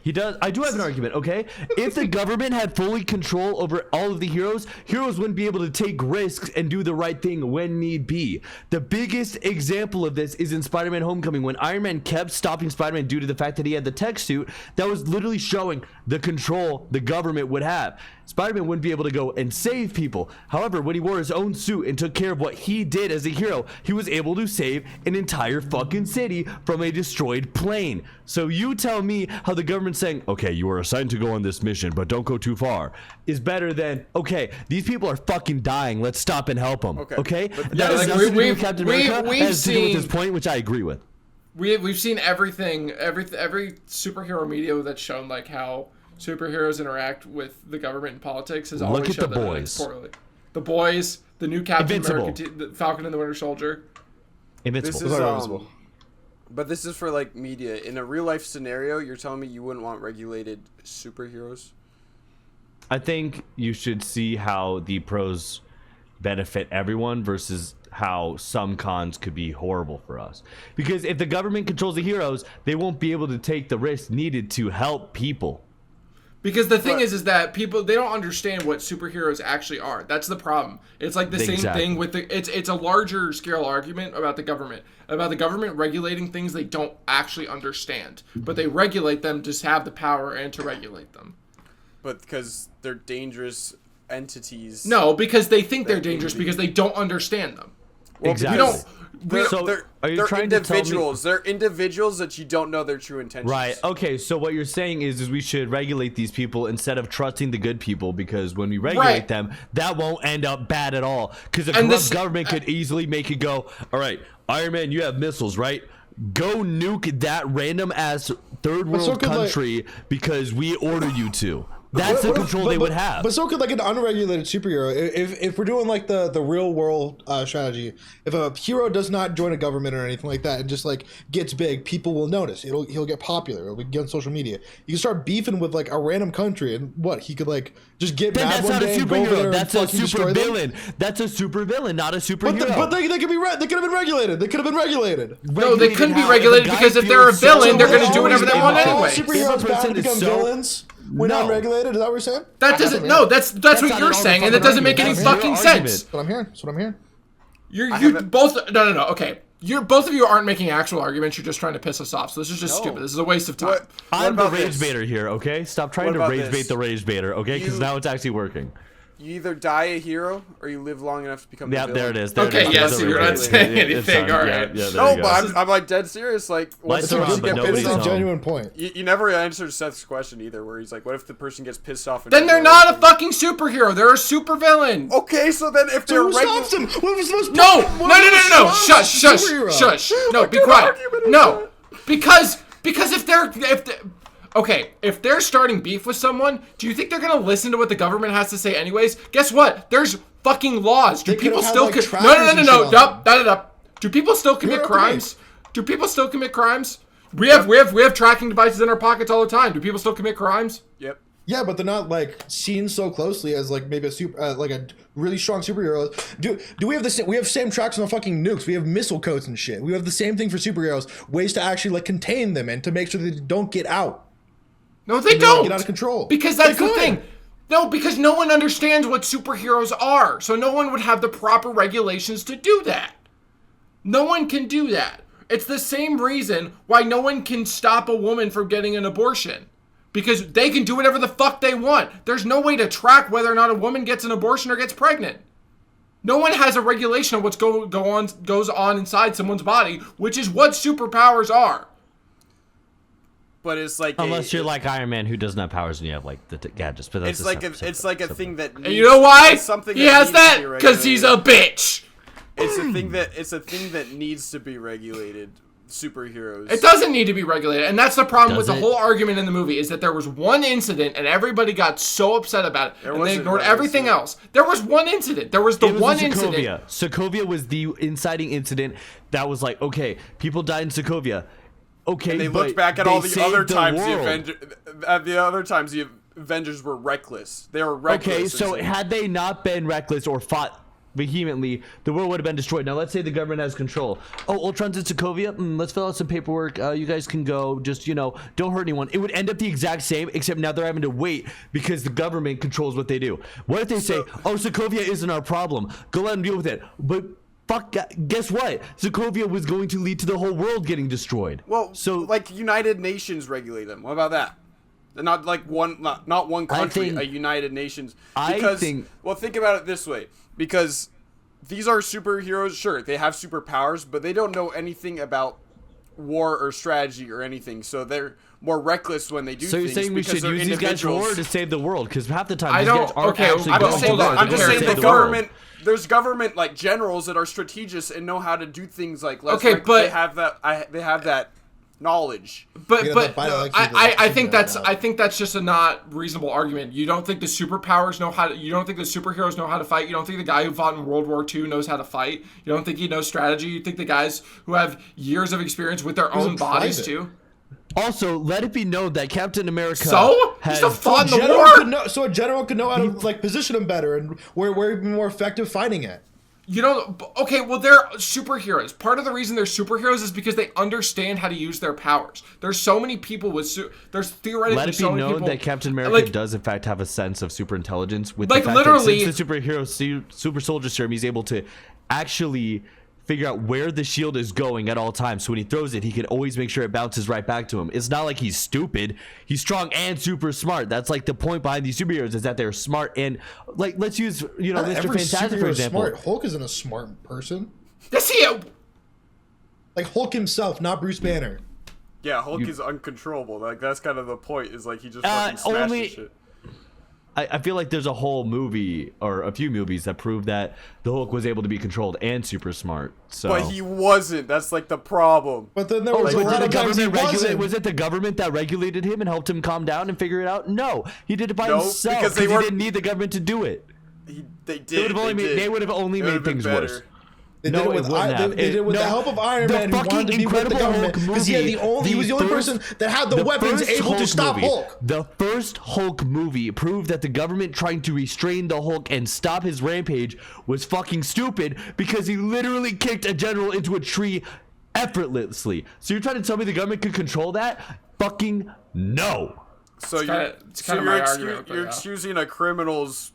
He does. I do have an argument, okay? If the government had fully control over all of the heroes wouldn't be able to take risks and do the right thing when need be. The biggest example of this is in Spider-Man Homecoming, when Iron Man kept stopping Spider-Man due to the fact that he had the tech suit. That was literally showing the control the government would have. Spider-Man wouldn't be able to go and save people. However, when he wore his own suit and took care of what he did as a hero, he was able to save an entire fucking city from a destroyed plane. So you tell me how the government saying, okay, you were assigned to go on this mission, but don't go too far, is better than, okay, these people are fucking dying, let's stop and help them. Okay? That is nothing to do with Captain America. That has to do with his point, which I agree with. We've seen everything, every superhero media that's shown like how superheroes interact with the government and politics has always look at shown the boys. Poorly. The Boys, the new Captain Invincible. America, the Falcon and the Winter Soldier. Invincible. This is but this is for like media. In a real life scenario, you're telling me you wouldn't want regulated superheroes? I think you should see how the pros benefit everyone versus how some cons could be horrible for us. Because if the government controls the heroes, they won't be able to take the risks needed to help people. Because the thing is that people, they don't understand what superheroes actually are. That's the problem. It's like the same thing with it's a larger scale argument about the government regulating things they don't actually understand, but they regulate them to have the power and to regulate them. But because they're dangerous entities. No, because they think they're dangerous because they don't understand them. Well, exactly. They're individuals. They're individuals that you don't know their true intentions. Right. Okay. So what you're saying is we should regulate these people instead of trusting the good people, because when we regulate them, that won't end up bad at all. Because the corrupt government could easily make it go, all right, Iron Man, you have missiles, right? Go nuke that random ass third world country because we order you to. That's the control they would have. But so could like an unregulated superhero. If we're doing like the real world strategy, if a hero does not join a government or anything like that and just like gets big, people will notice. He'll get popular. It'll get on social media. You can start beefing with like a random country, and he could like just get mad one day and go over there and fucking destroy them. That's a super villain, not a superhero. But they could be they could have been regulated. They could have been regulated. No, they couldn't be regulated because if they're a villain, they're going to do whatever they want anyway. Superheroes bound to become villains. When unregulated, is that what you're saying? That doesn't. No, that's what you're saying, and that doesn't make any fucking sense. That's what I'm hearing. That's what I'm hearing. You both. No. Okay, both of you aren't making actual arguments. You're just trying to piss us off. So this is just stupid. This is a waste of time. I'm the rage baiter here. Okay, stop trying to rage bait the rage baiter. Okay, because now it's actually working. You either die a hero or you live long enough to become the villain. There it is. Okay, yes, you're not saying anything. All right. No, but I'm like dead serious. Like, it's a genuine point. You never answered Seth's question either, where he's like, "What if the person gets pissed off?" Then they're not a fucking superhero. They're a supervillain. Okay, so then if they're stops them? What was supposed to? No. Shush. No, be quiet. No, because if they're starting beef with someone, do you think they're gonna listen to what the government has to say anyways? Guess what? There's fucking laws. Do people still no. Do people still commit crimes? Do people still commit crimes? We have tracking devices in our pockets all the time. Do people still commit crimes? Yep. Yeah, but they're not like seen so closely as like maybe a like a really strong superhero. Do we have we have same tracks on the fucking nukes? We have missile codes and shit. We have the same thing for superheroes. Ways to actually like contain them and to make sure that they don't get out. No, they don't. Get out of control. Because that's the thing. No, because no one understands what superheroes are. So no one would have the proper regulations to do that. No one can do that. It's the same reason why no one can stop a woman from getting an abortion. Because they can do whatever the fuck they want. There's no way to track whether or not a woman gets an abortion or gets pregnant. No one has a regulation of what goes on inside someone's body, which is what superpowers are. But it's like unless you're like Iron Man, who doesn't have powers and you have like the gadgets. But that's it's like a thing that. And you know why? Something he has that because he's a bitch. It's a thing that needs to be regulated. Superheroes. It doesn't need to be regulated, and that's the problem with the whole argument in the movie is that there was one incident and everybody got so upset about it and they ignored everything else. There was one incident. There was the one incident. Sokovia was the inciting incident that was like, okay, people died in Sokovia. Okay, and they looked back at all the other times the Avengers were reckless. They were reckless. Okay, so had they not been reckless or fought vehemently, the world would have been destroyed. Now let's say the government has control. Oh, Ultron's in Sokovia. Let's fill out some paperwork. You guys can go. Just, don't hurt anyone. It would end up the exact same, except now they're having to wait because the government controls what they do. What if they say, Sokovia isn't our problem. Go let them deal with it. But fuck, guess what? Sokovia was going to lead to the whole world getting destroyed. Well, so like United Nations regulate them. What about that? Not like not one country, a United Nations. Well, think about it this way. Because these are superheroes, sure, they have superpowers, but they don't know anything about war or strategy or anything, so they're more reckless when they do things. So you're saying we should use these guys for war to save the world? Because half the time, I'm just saying the government. There's government like generals that are strategists and know how to do things like. But they have that knowledge. But I think that's just a not reasonable argument. You don't think the superpowers know how to, you don't think the superheroes know how to fight. You don't think the guy who fought in World War II knows how to fight. You don't think he knows strategy. You think the guys who have years of experience with their own bodies too. Also, let it be known that Captain America has still fought in the war. So a general could know how to like position him better and where he'd be more effective fighting at. Okay, well, they're superheroes. Part of the reason they're superheroes is because they understand how to use their powers. There's so many people with there's theoretically so many people. Let it be known that Captain America does in fact have a sense of super intelligence. With like the fact literally, that since the superhero super soldier serum, he's able to actually figure out where the shield is going at all times. So when he throws it, he can always make sure it bounces right back to him. It's not like he's stupid. He's strong and super smart. That's like the point behind these superheroes is that they're smart and like let's use Mr. Fantastic for example. Smart. Hulk isn't a smart person. Yes, he is. Like Hulk himself, not Bruce Banner. Yeah, Hulk is uncontrollable. Like that's kind of the point. Is like he just fucking smashes shit. I feel like there's a whole movie or a few movies that prove that the Hulk was able to be controlled and super smart. So, but he wasn't. That's like the problem. But then there was a lot of times he wasn't. Was it the government that regulated him and helped him calm down and figure it out? No, he did it by himself because he didn't need the government to do it. They did. They would have only made things worse. They did it with the help of Iron Man, who wanted to be with the government because he was the only person that had the weapons able to stop Hulk. The first Hulk movie proved that the government trying to restrain the Hulk and stop his rampage was fucking stupid because he literally kicked a general into a tree effortlessly. So you're trying to tell me the government could control that? Fucking no. So you're excusing a criminal's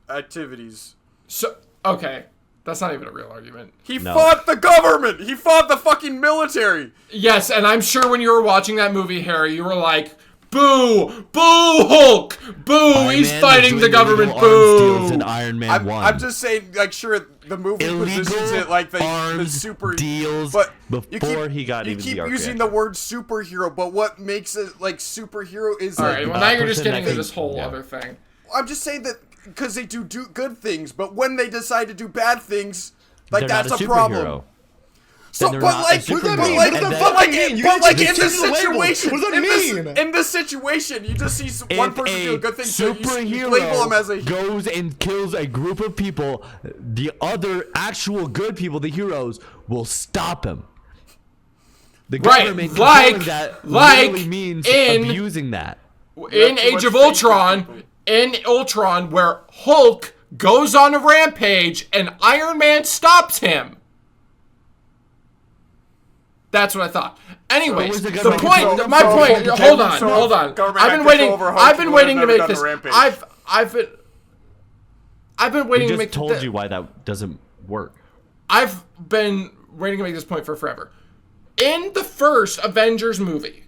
activities. So okay. That's not even a real argument. He fought the government! He fought the fucking military! Yes, and I'm sure when you were watching that movie, Harry, you were like, boo! Boo, Hulk! Boo! He's fighting the government! Boo! In Iron Man 1. I'm just saying, like, sure, the movie positions it like the super deals, but before he got even the arc. You keep using the word superhero, but what makes it like superhero is alright, well now you're just getting into this whole other thing. I'm just saying that because they do good things, but when they decide to do bad things, like that's a problem. So, but like in this situation, what does that mean? In this situation, you just see one person do a good thing, so you label him as a goes and kills a group of people. The other actual good people, the heroes, will stop him. The government controlling that literally means abusing that. In Age of Ultron. In Ultron, where Hulk goes on a rampage and Iron Man stops him. That's what I thought. Anyways, my point. Hold on. I've been waiting to make this. I've been waiting to make. Told you why that doesn't work. I've been waiting to make this point for forever. In the first Avengers movie,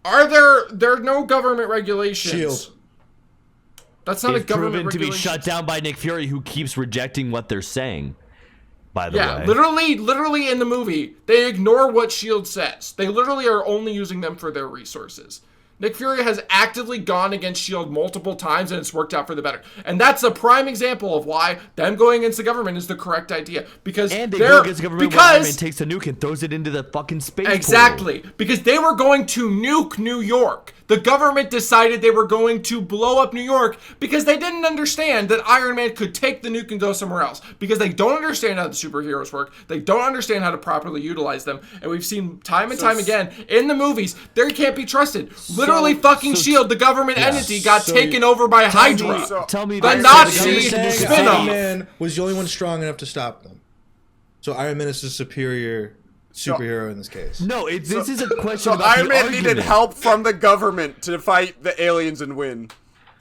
There are no government regulations. Shield. That's not a government proven to be regulation. shut down by Nick Fury, who keeps rejecting what they're saying. By the way, literally in the movie, they ignore what Shield says. They literally are only using them for their resources. Nick Fury has actively gone against S.H.I.E.L.D. multiple times, and it's worked out for the better. And that's a prime example of why them going against the government is the correct idea. Because and they go against the government when Iron Man takes a nuke and throws it into the fucking space Exactly. portal. Because they were going to nuke New York. The government decided they were going to blow up New York because they didn't understand that Iron Man could take the nuke and go somewhere else. Because they don't understand how the superheroes work. They don't understand how to properly utilize them. And we've seen time and time again in the movies, they can't be trusted. Literally fucking S.H.I.E.L.D., the government entity, got taken over by Hydra. Tell me the that Nazi Iron spin-off. Man was the only one strong enough to stop them. So Iron Man is a superior superhero in this case. No, this is a question So about Iron the Man argument. needed help from the government to fight the aliens and win.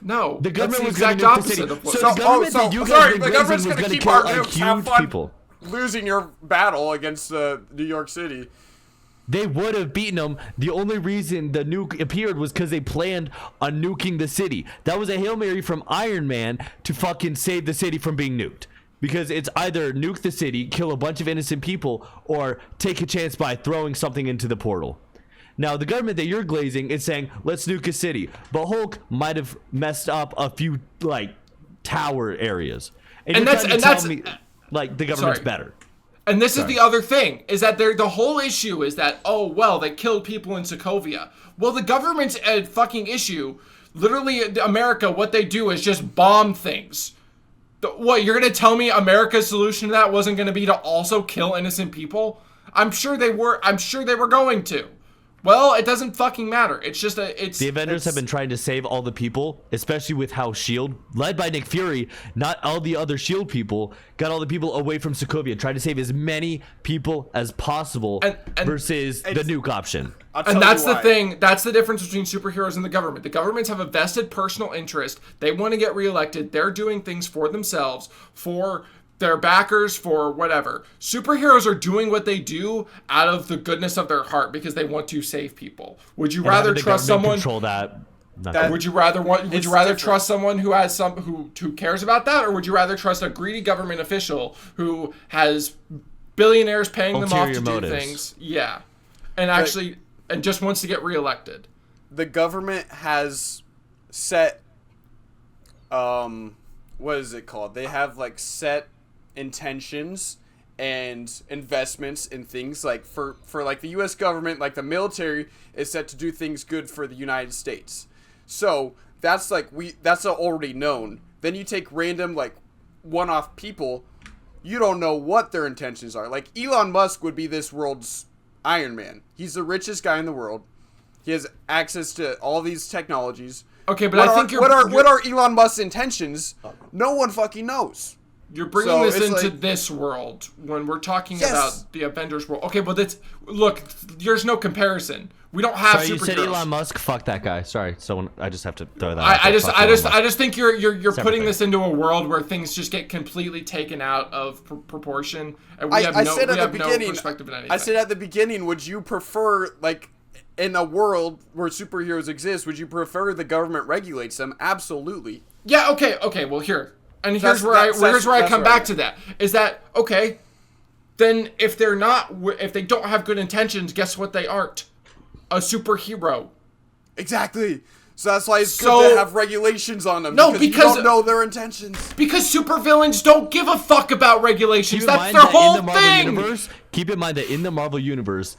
No, The government that's was the going exact to nuke the opposite city. of what. So the government that you guys were the government's was gonna going to keep kill our a nukes. Have huge fun people. losing your battle against New York City. They would have beaten them. The only reason the nuke appeared was because they planned on nuking the city. That was a Hail Mary from Iron Man to fucking save the city from being nuked. Because it's either nuke the city, kill a bunch of innocent people, or take a chance by throwing something into the portal. Now, the government that you're glazing is saying, let's nuke a city. But Hulk might have messed up a few, like, tower areas. And that's me, like, the government's better. And this is the other thing, is that the whole issue is that, oh, well, they killed people in Sokovia. Well, the government's a fucking issue. Literally, America, what they do is just bomb things. What, you're going to tell me America's solution to that wasn't going to be to also kill innocent people? I'm sure they were going to. Well, it doesn't fucking matter. It's just the Avengers have been trying to save all the people, especially with how S.H.I.E.L.D., led by Nick Fury, not all the other S.H.I.E.L.D. people, got all the people away from Sokovia, tried to save as many people as possible versus the nuke option. And that's the thing. That's the difference between superheroes and the government. The governments have a vested personal interest. They want to get reelected. They're doing things for themselves, for their backers, for whatever. Superheroes are doing what they do out of the goodness of their heart because they want to save people. Would you rather trust someone control that? Would you rather trust someone who has who cares about that, or would you rather trust a greedy government official who has billionaires paying them off to do things? Yeah, and just wants to get reelected. The government has set, what is it called? They have like set intentions and investments in things like for like the U.S. government, like the military is set to do things good for the United States. So that's already known. Then you take random like one-off people, you don't know what their intentions are. Like Elon Musk would be this world's Iron Man. He's the richest guy in the world. He has access to all these technologies. Okay, but what are Elon Musk's intentions? No one fucking knows. You're bringing this into this world when we're talking about the Avengers world. Okay, but there's no comparison. We don't have superheroes. You said Elon Musk. Fuck that guy. Sorry, I just have to throw that. I just think you're putting this into a world where things just get completely taken out of proportion, and we have no perspective in anything. I said at the beginning, would you prefer like in a world where superheroes exist? Would you prefer the government regulates them? Absolutely. Yeah. Okay. Well, here's where I come back to that. Is that okay? Then if they don't have good intentions, guess what? They aren't a superhero. Exactly. So that's why it's good to have regulations on them. Because you don't know their intentions. Because supervillains don't give a fuck about regulations. That's their whole thing. Keep in mind that in the Marvel Universe,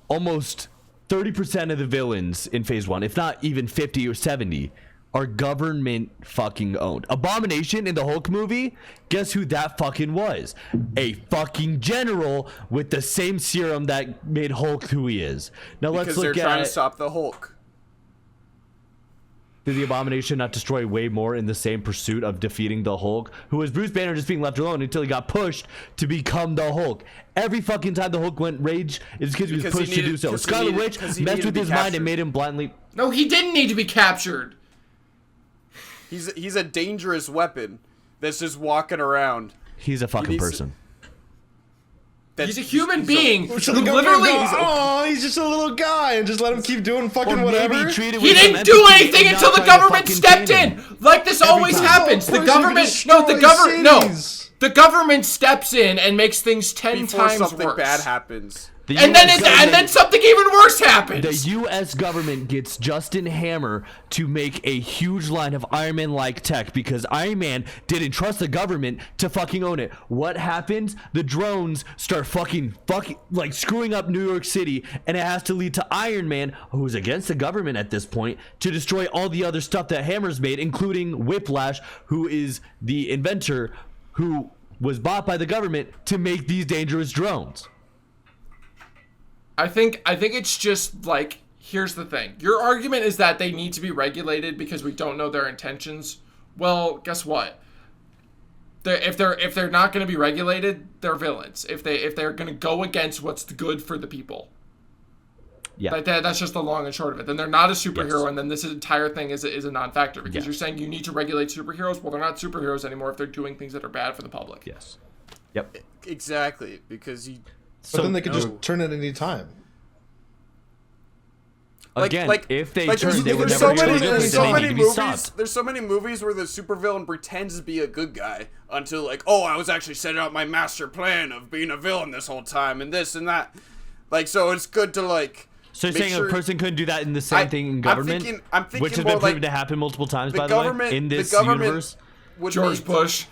almost 30% of the villains in Phase 1, if not even 50 or 70, are government fucking owned. Abomination in the Hulk movie, guess who that fucking was? A fucking general with the same serum that made Hulk who he is. Now let's look at... Because they're trying to stop the Hulk. Did the Abomination not destroy way more in the same pursuit of defeating the Hulk? Who was Bruce Banner just being left alone until he got pushed to become the Hulk. Every fucking time the Hulk went rage, it's because he was pushed to do so. Scarlet Witch messed with his mind and made him blindly... No, he didn't need to be captured. He's a dangerous weapon that's just walking around. He's a fucking person. He's a human being who So the government literally. goes, oh, he's just a little guy, and just let him keep doing fucking whatever. He didn't do anything until the government stepped in. Like this always happens. The government, the government steps in and makes things 10 Before times something worse. bad happens. And then something even worse happens. The U.S. government gets Justin Hammer to make a huge line of Iron Man-like tech because Iron Man didn't trust the government to fucking own it. What happens? The drones start fucking like screwing up New York City, and it has to lead to Iron Man, who's against the government at this point, to destroy all the other stuff that Hammer's made, including Whiplash, who is the inventor who was bought by the government to make these dangerous drones. I think it's just like, here's the thing. Your argument is that they need to be regulated because we don't know their intentions. Well, guess what? If they're not going to be regulated, they're villains. If they're going to go against what's good for the people. Yeah. That's just the long and short of it. Then they're not a superhero, Yes. and then this entire thing is a non-factor because you're saying you need to regulate superheroes. Well, they're not superheroes anymore if they're doing things that are bad for the public. Yes. Yep. Exactly, because But then they could just turn it any time. Again, if they there's turn, they would so never many, do it. there's so They many need to be movies. stopped. There's so many movies where the supervillain pretends to be a good guy until like, oh, I was actually setting out my master plan of being a villain this whole time and this and that. Like, so it's good to like. So you're make saying sure- a person couldn't do that in the same thing in government, I'm thinking which has more been proven like to happen multiple times, the by the way, government- in the this government universe. would George need- Bush.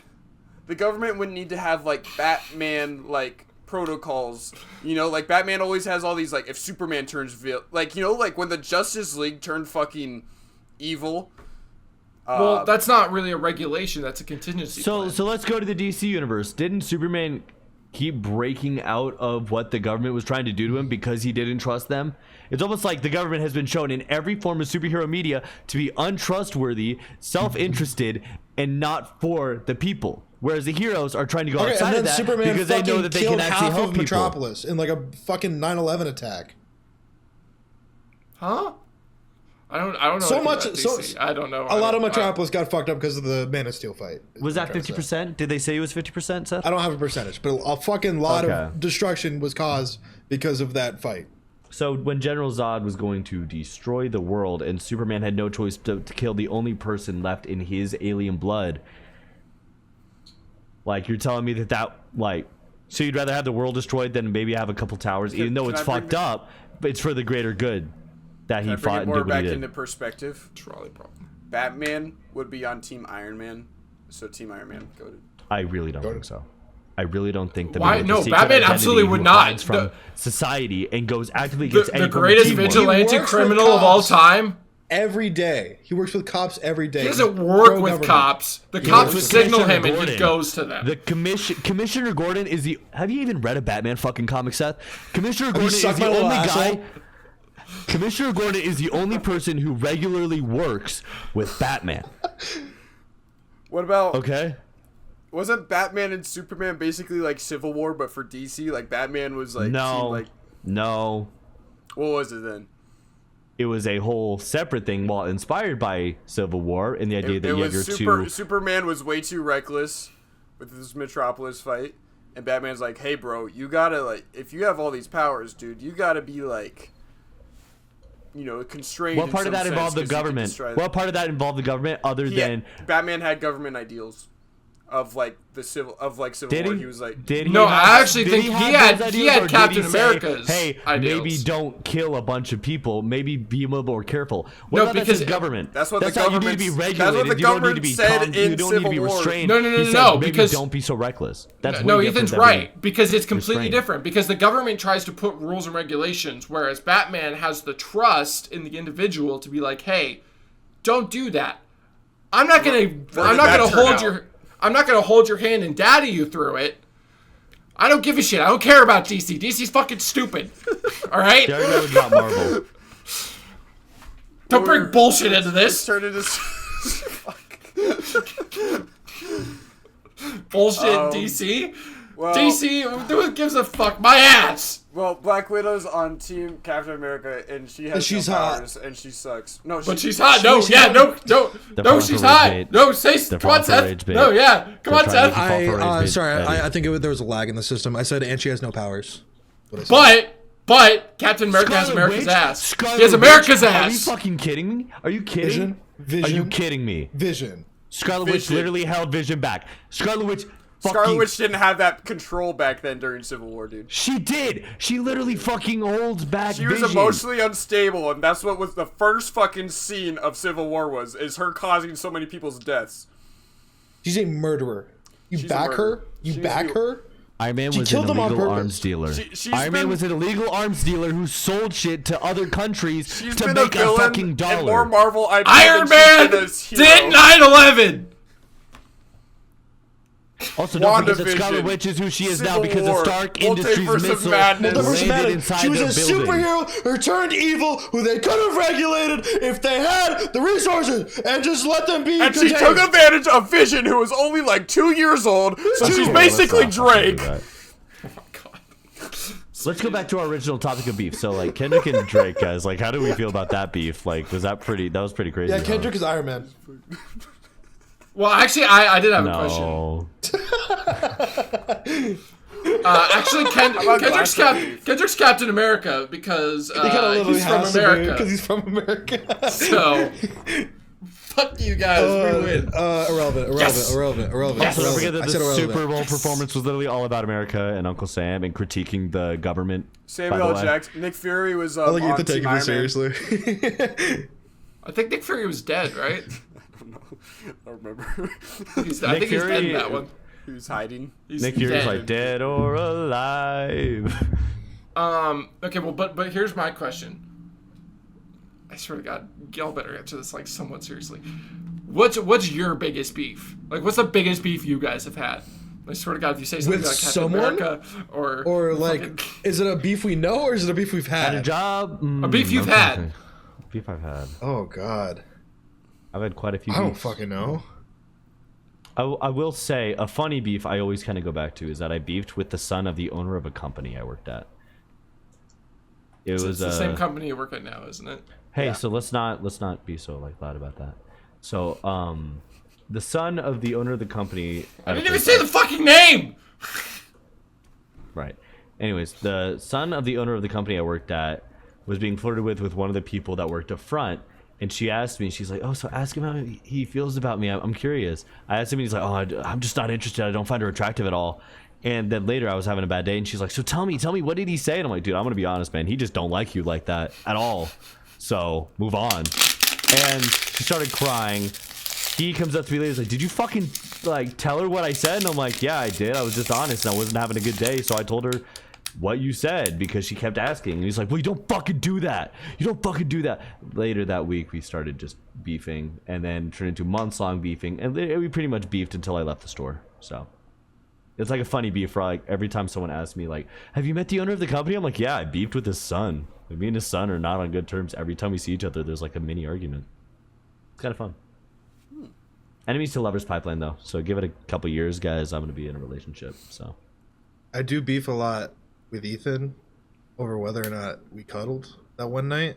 The government would need to have like Batman like protocols, you know, like Batman always has all these like if Superman turns like, you know, like when the Justice League turned fucking evil. Well, that's not really a regulation. That's a contingency. plan. So let's go to the DC universe. Didn't Superman keep breaking out of what the government was trying to do to him because he didn't trust them? It's almost like the government has been shown in every form of superhero media to be untrustworthy, self-interested, and not for the people. Whereas the heroes are trying to go outside and then of that Superman because they know that they can killed actually half help of people. Metropolis in like a fucking 9/11 attack. Huh? I don't know. So anything much- about so- DC. I don't know. A lot of Metropolis got fucked up because of the Man of Steel fight. Was that 50%? Did they say it was 50%, Seth? I don't have a percentage, but a fucking lot Okay. of destruction was caused because of that fight. So when General Zod was going to destroy the world and Superman had no choice to kill the only person left in his alien blood, like you're telling me that like, so you'd rather have the world destroyed than maybe have a couple towers, even though it's fucked up, but it's for the greater good that he Can I bring fought it and more did what back he did. into perspective? trolley problem. Batman would be on Team Iron Man, so Team Iron Man goated. I really don't think so. I really don't think that. Why? No, Batman absolutely would not. From society and goes actively against The any form of greatest teamwork. vigilante He works with criminal of all cops. time. Every day. He works with cops every day. He doesn't work with Pro-government. cops. The works cops with signal Commissioner him and he Gordon. goes to them. The Commissioner Gordon is the. Have you even read a Batman fucking comic, Seth? Commissioner Gordon is sucked the my little only asshole? guy. Commissioner Gordon is the only person who regularly works with Batman. What about Okay. wasn't Batman and Superman basically like Civil War but for DC? Like Batman was like No. seemed like No. what was it then? It was a whole separate thing, while inspired by Civil War, and the idea that you have your two. Superman was way too reckless with this Metropolis fight, and Batman's like, "Hey, bro, you gotta like, if you have all these powers, dude, you gotta be like, you know, constrained." What part of that involved the government? What part of that involved the government other than? Batman had government ideals of like Civil Did War. he? He was like, Did he No, have- I actually did think have he had- those he ideals, had or did Captain he say, America's Hey, ideals. maybe don't kill a bunch of people. Maybe be a little more careful. What No, about because that's government. That's what the how you need to be government's- regulated. that's what the you don't need to government be said calm. You in don't need to be Civil War. restrained. No, He said, no, maybe because- don't be so reckless. That's No, way different Ethan's than right, because it's completely restrained. different. Because the government tries to put rules and regulations, whereas Batman has the trust in the individual to be like, "Hey, don't do that. I'm not gonna hold your hand and daddy you through it. I don't give a shit. I don't care about DC. DC's fucking stupid. All right? The argument about Marvel. Don't bring bullshit into this this. turned into Bullshit DC. Well, DC, who gives a fuck? My ass. Well, Black Widow's on Team Captain America, and she's no powers, and she sucks. No, but she's hot. No, she's she's hot. bait. No, say, come on, Seth. No, yeah, come on, Seth. I think there was a lag in the system. I said, and she has no powers. But Captain America has America's ass. He has America's ass. Are you fucking kidding me? Are you kidding? Vision. Are you kidding me? Vision. Scarlet Witch literally held Vision back. Scarlet Witch didn't have that control back then during Civil War, dude. She did. She literally fucking holds back She was Vision. emotionally unstable, and that's what was the first fucking scene of Civil War is her causing so many people's deaths. She's a murderer. You back her? You back her? Iron Man was an illegal arms dealer. Iron Man was an illegal arms dealer who sold shit to other countries to make a fucking dollar. More Marvel IP Iron Man did 9/11. Also, don't forget that Scarlet Witch is who she is now because of Stark Industries missile landed inside She was the a building. superhero who turned evil, who they could have regulated if they had the resources and just let them be. And she took advantage of Vision, who was only like 2 years old, so she's basically Drake. Oh my god. Let's go back to our original topic of beef. So, like, Kendrick and Drake, guys, like, how do we feel about that beef? Like, that was pretty crazy. Yeah, Kendrick is Iron Man. Well, actually, I did have a question. Actually, Kendrick's Captain America because he's from America. Because he's from America. So, fuck you guys. We win. Irrelevant. Yes. Also, don't forget that the Super Bowl performance was literally all about America and Uncle Sam and critiquing the government. Samuel L. Jackson. Nick Fury was I think you have to take Team it seriously. I think Nick Fury was dead, right? I don't remember. I think he's dead in that one. He was hiding. Nick Fury's like dead or alive. Okay, well, but here's my question. I swear to God, y'all better answer this like somewhat seriously. What's your biggest beef? Like, what's the biggest beef you guys have had? I swear to God, if you say something With like Captain someone? America or like, is it a beef we know or is it a beef we've had? Had a job? A beef you've had. Beef I've had. Oh God. I've had quite a few. I don't fucking know. I will say a funny beef I always kind of go back to is that I beefed with the son of the owner of a company I worked at. It's the same company you work at now, isn't it? Hey, so let's not be so like loud about that. So the son of the owner of the company. I didn't even say the fucking name. Right. Anyways, the son of the owner of the company I worked at was being flirted with one of the people that worked up front. And she asked me, she's like, oh, so ask him how he feels about me. I'm curious. I asked him, and he's like, oh, I'm just not interested. I don't find her attractive at all. And then later I was having a bad day, and she's like, so tell me, what did he say? And I'm like, dude, I'm going to be honest, man. He just don't like you like that at all. So move on. And she started crying. He comes up to me later, he's like, did you fucking like tell her what I said? And I'm like, yeah, I did. I was just honest, and I wasn't having a good day. So I told her what you said because she kept asking. And he's like, well, you don't fucking do that. You don't fucking do that. Later that week, we started just beefing and then turned into months-long beefing. And we pretty much beefed until I left the store. So it's like a funny beef for like every time someone asks me like, have you met the owner of the company? I'm like, yeah, I beefed with his son. Like, me and his son are not on good terms. Every time we see each other, there's like a mini argument. It's kind of fun. Enemies to lovers pipeline though. So give it a couple years, guys. I'm going to be in a relationship. So I do beef a lot with Ethan over whether or not we cuddled that one night.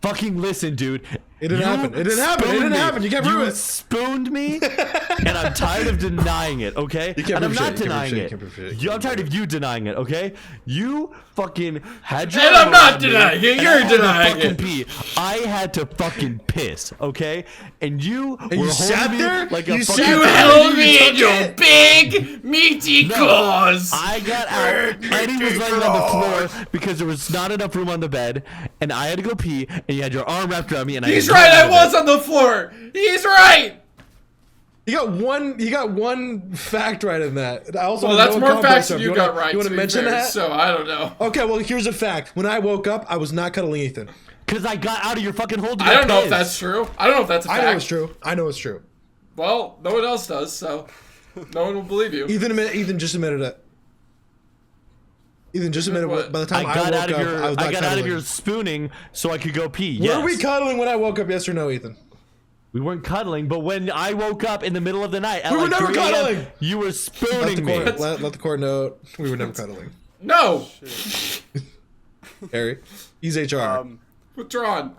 Fucking listen, dude. It didn't happen. It didn't happen. It didn't happen. You can't prove it. You spooned me, and I'm tired of denying it, okay? And I'm not denying it. I'm tired of you denying it, okay? You fucking had your... And I'm not denying it. You're denying it. Pee. I had to fucking piss, okay? And you were you sat holding there? me like a You fucking... You held me in your big, meaty claws. I got out, and he was laying on the floor because there was not enough room on the bed, and I had to go pee, and you had your arm wrapped around me, and He's right, I was on the floor. He's right. You got one fact right in that. I also Well, that's more facts than you got right. You want to mention that? So I don't know. Okay, well, here's a fact. When I woke up, I was not cuddling Ethan. Because I got out of your fucking hold. I don't know if that's true. I don't know if that's a fact. I know it's true. I know it's true. Well, no one else does, so no one will believe you. Ethan just admitted it. Ethan just admitted it. By the time I woke up, I got out of your spooning so I could go pee. Were we cuddling when I woke up? Yes or no, Ethan? We weren't cuddling, but when I woke up in the middle of the night at We were like never 3 a.m., cuddling! you were spooning me. Let the court know we were never cuddling. No. Harry, he's HR. Withdrawn.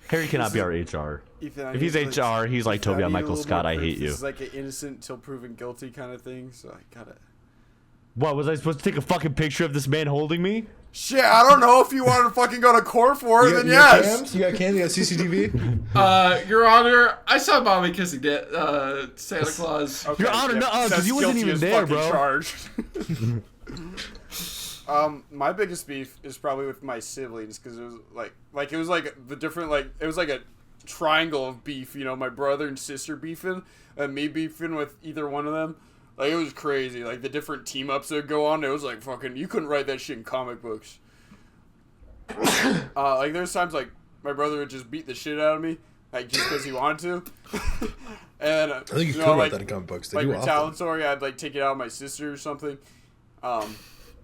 Harry cannot be our HR. Ethan, If he's HR, he's like Ethan, I Toby on need a Michael little Scott. more I proof. hate you. This is like an innocent till proven guilty kind of thing, so I gotta. What, was I supposed to take a fucking picture of this man holding me? Shit, I don't know if you want to fucking go to court for it, then You got yes. cams? You got cams? You got CCTV? Your Honor, I saw mommy kissing Santa Claus. Okay, Your Honor, no, because Seth's you wasn't guilty even as there, fucking bro. Charged. My biggest beef is probably with my siblings because it was like a triangle of beef. You know, my brother and sister beefing, and me beefing with either one of them. Like, it was crazy. Like, the different team ups that would go on, it was like fucking. You couldn't write that shit in comic books. Like, there's times like my brother would just beat the shit out of me, like just because he wanted to. And I think you could write that in comic books. They like do often. retaliatory, I'd like take it out on my sister or something.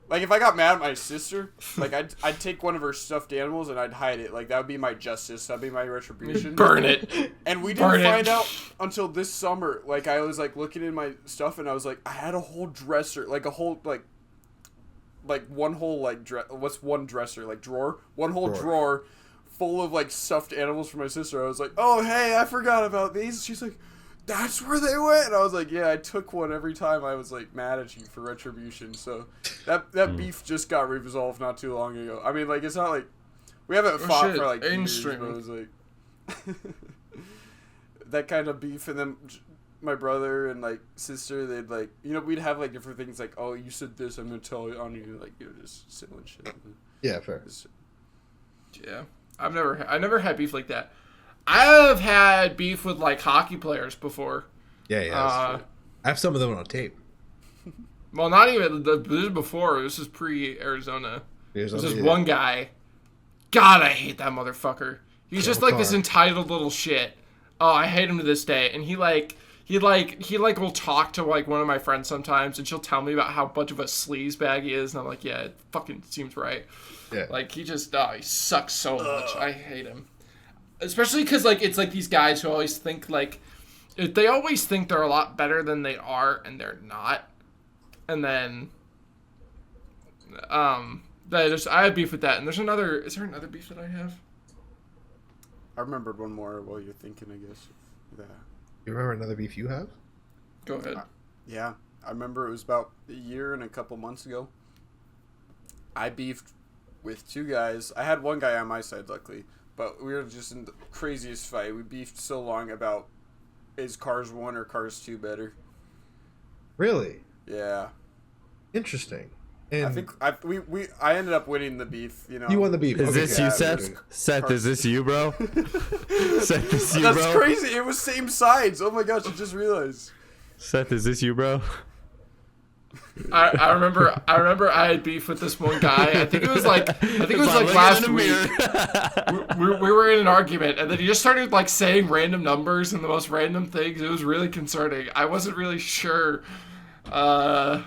Like if I got mad at my sister, like I'd take one of her stuffed animals and I'd hide it. Like that would be my justice. That'd be my retribution. Burn it. And we didn't find out until this summer. Like I was like looking in my stuff and I was like, I had a whole dresser, like a whole like one whole like what's one dresser, like drawer, one whole drawer full of like stuffed animals for my sister. I was like, oh hey, I forgot about these. She's like, that's where they went. And I was like, yeah, I took one every time I was like mad at you for retribution. So that beef just got resolved not too long ago. I mean, like it's not like we haven't fought for like years, but it was like that kind of beef. And then my brother and like sister, they'd like, you know, we'd have like different things like, oh, you said this, I'm gonna tell you on you, like, you know, just silly shit. Yeah, fair. Yeah, I never had beef like that. I've had beef with like hockey players before. Yeah. I have some of them on tape. Well, not even this is before. This is pre-Arizona. There's this one guy. God, I hate that motherfucker. He's just like this entitled little shit. Oh, I hate him to this day. And he will talk to like one of my friends sometimes, and she'll tell me about how much of a sleaze bag he is, and I'm like, yeah, it fucking seems right. Yeah. Like he just he sucks so much. I hate him. Especially because, like, it's, like, these guys who always think, like, they always think they're a lot better than they are, and they're not. And then, I have beef with that. And is there another beef that I have? I remembered one more while you're thinking, I guess. Yeah. You remember another beef you have? Go ahead. Yeah. I remember it was about a year and a couple months ago. I beefed with two guys. I had one guy on my side, luckily. But we were just in the craziest fight. We beefed so long about is Cars 1 or Cars 2 better. Really? Yeah. Interesting. And I think I ended up winning the beef, you know. you won the beef. Is Okay, this yeah, you, okay. Seth? Seth, is this you, bro? Seth, is you, That's bro? crazy. It was same sides. Oh my gosh, I just realized. Seth, is this you, bro? I remember I had beef with this one guy. I think it was like last week. We were in an argument, and then he just started like saying random numbers and the most random things. It was really concerning. I wasn't really sure what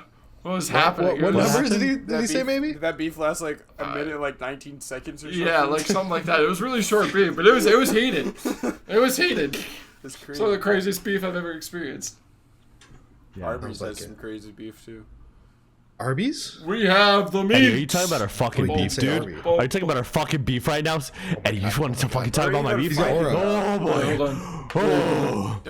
was happening. What numbers did he That say? beef- Maybe. Did that beef last like a minute, like 19 seconds or something? Yeah, like something like that. It was really short beef, but it was heated. It was heated. That's crazy. Some of the craziest beef I've ever experienced. Yeah, Arby's like has it. some crazy beef too. Arby's? We have the meat. Eddie, are you talking about our fucking Oh, you beef, didn't say dude? Arby's. Are you talking about our fucking beef right now? Eddie, you just want to fucking talk about my beef? He's got aura. Oh, boy. Hold on. Oh.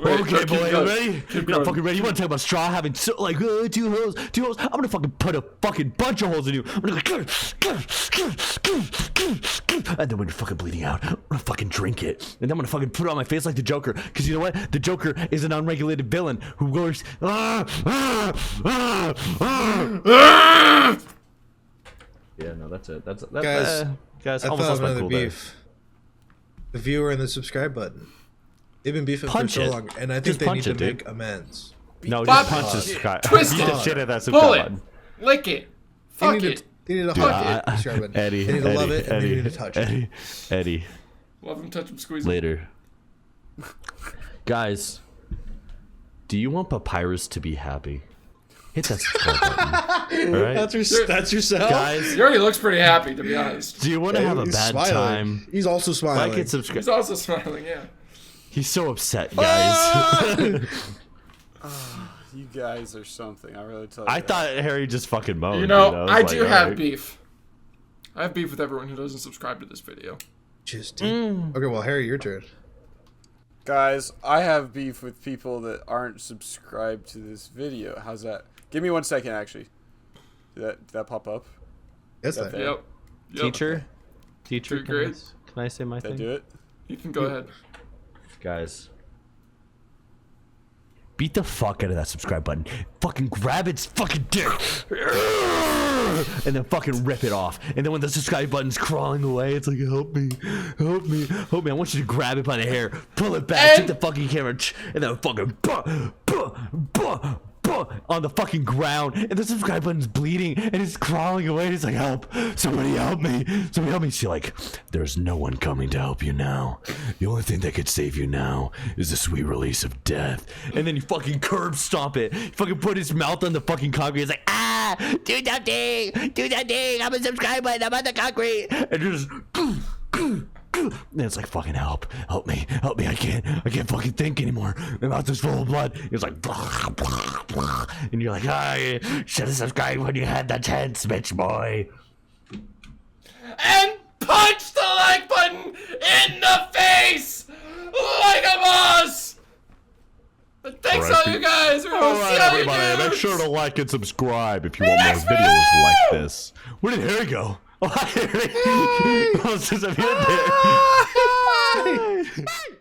Wait, Okay, keep boy, you going. ready? You're not fucking ready. You want to talk about straw having two holes? I'm gonna fucking put a fucking bunch of holes in you. I'm gonna go, and then when you're fucking bleeding out, I'm gonna fucking drink it, and then I'm gonna fucking put it on my face like the Joker. Because you know what? The Joker is an unregulated villain who goes. Yeah, no, that's it. That's Guys, guys. I Almost thought lost of my another cool there. beef. The viewer and the subscribe button. They've been beefing Punch for so it. long, and I think Just they need punch to it, dude. make amends. No, Bob, just punch the subscribe. twist Beat the it. shit out of that Pull subscribe it. button. Lick it. They Fuck need it. to, they need to Dude, hug it. Subscribe button. Eddie, They need to Eddie, love it, and Eddie, they need to touch it. Eddie, Love him, touch him, squeeze him. later. Guys, do you want Papyrus to be happy? Hit that subscribe button. All right? That's yourself. Guys, He already looks pretty happy, to be honest. do you want to have a He's bad smiling. time? He's also smiling. Like and subscribe. He's also smiling, yeah. He's so upset, guys. You guys are something. I really tell you. I thought Harry just fucking moaned. You know, I was do like, have alright. beef. I have beef with everyone who doesn't subscribe to this video. Just okay. Well, Harry, your turn. Guys, I have beef with people that aren't subscribed to this video. How's that? Give me 1 second, actually. Did that pop up? Yes, That thing? Yep. Teacher, Two can grades. I say my Did I thing? do it? You can go ahead. Guys, Beat the fuck out of that subscribe button. Fucking grab its fucking dick. And then fucking rip it off. And then when the subscribe button's crawling away, it's like, help me, help me, help me. I want you to grab it by the hair, pull it back, take the fucking camera, and then fucking on the fucking ground, and the subscribe button's bleeding, and it's crawling away, and it's like, help, somebody help me, somebody help me. She's like, there's no one coming to help you now. The only thing that could save you now is the sweet release of death. And then you fucking curb stomp it, you fucking put his mouth on the fucking concrete, it's like, ah, do something, I'm a subscribe button, I'm on the concrete, and just and it's like, fucking help me, I can't fucking think anymore. My mouth is full of blood. It's like, blah, blah, blah. And you're like, you should have subscribed when you had the chance, bitch boy. And punch the like button in the face like a boss. Thanks all you guys. We're gonna see how you do. make sure to like and subscribe if you want more videos like this. Where did Harry go? Oh, hi, Harry. Oh, since I've been there.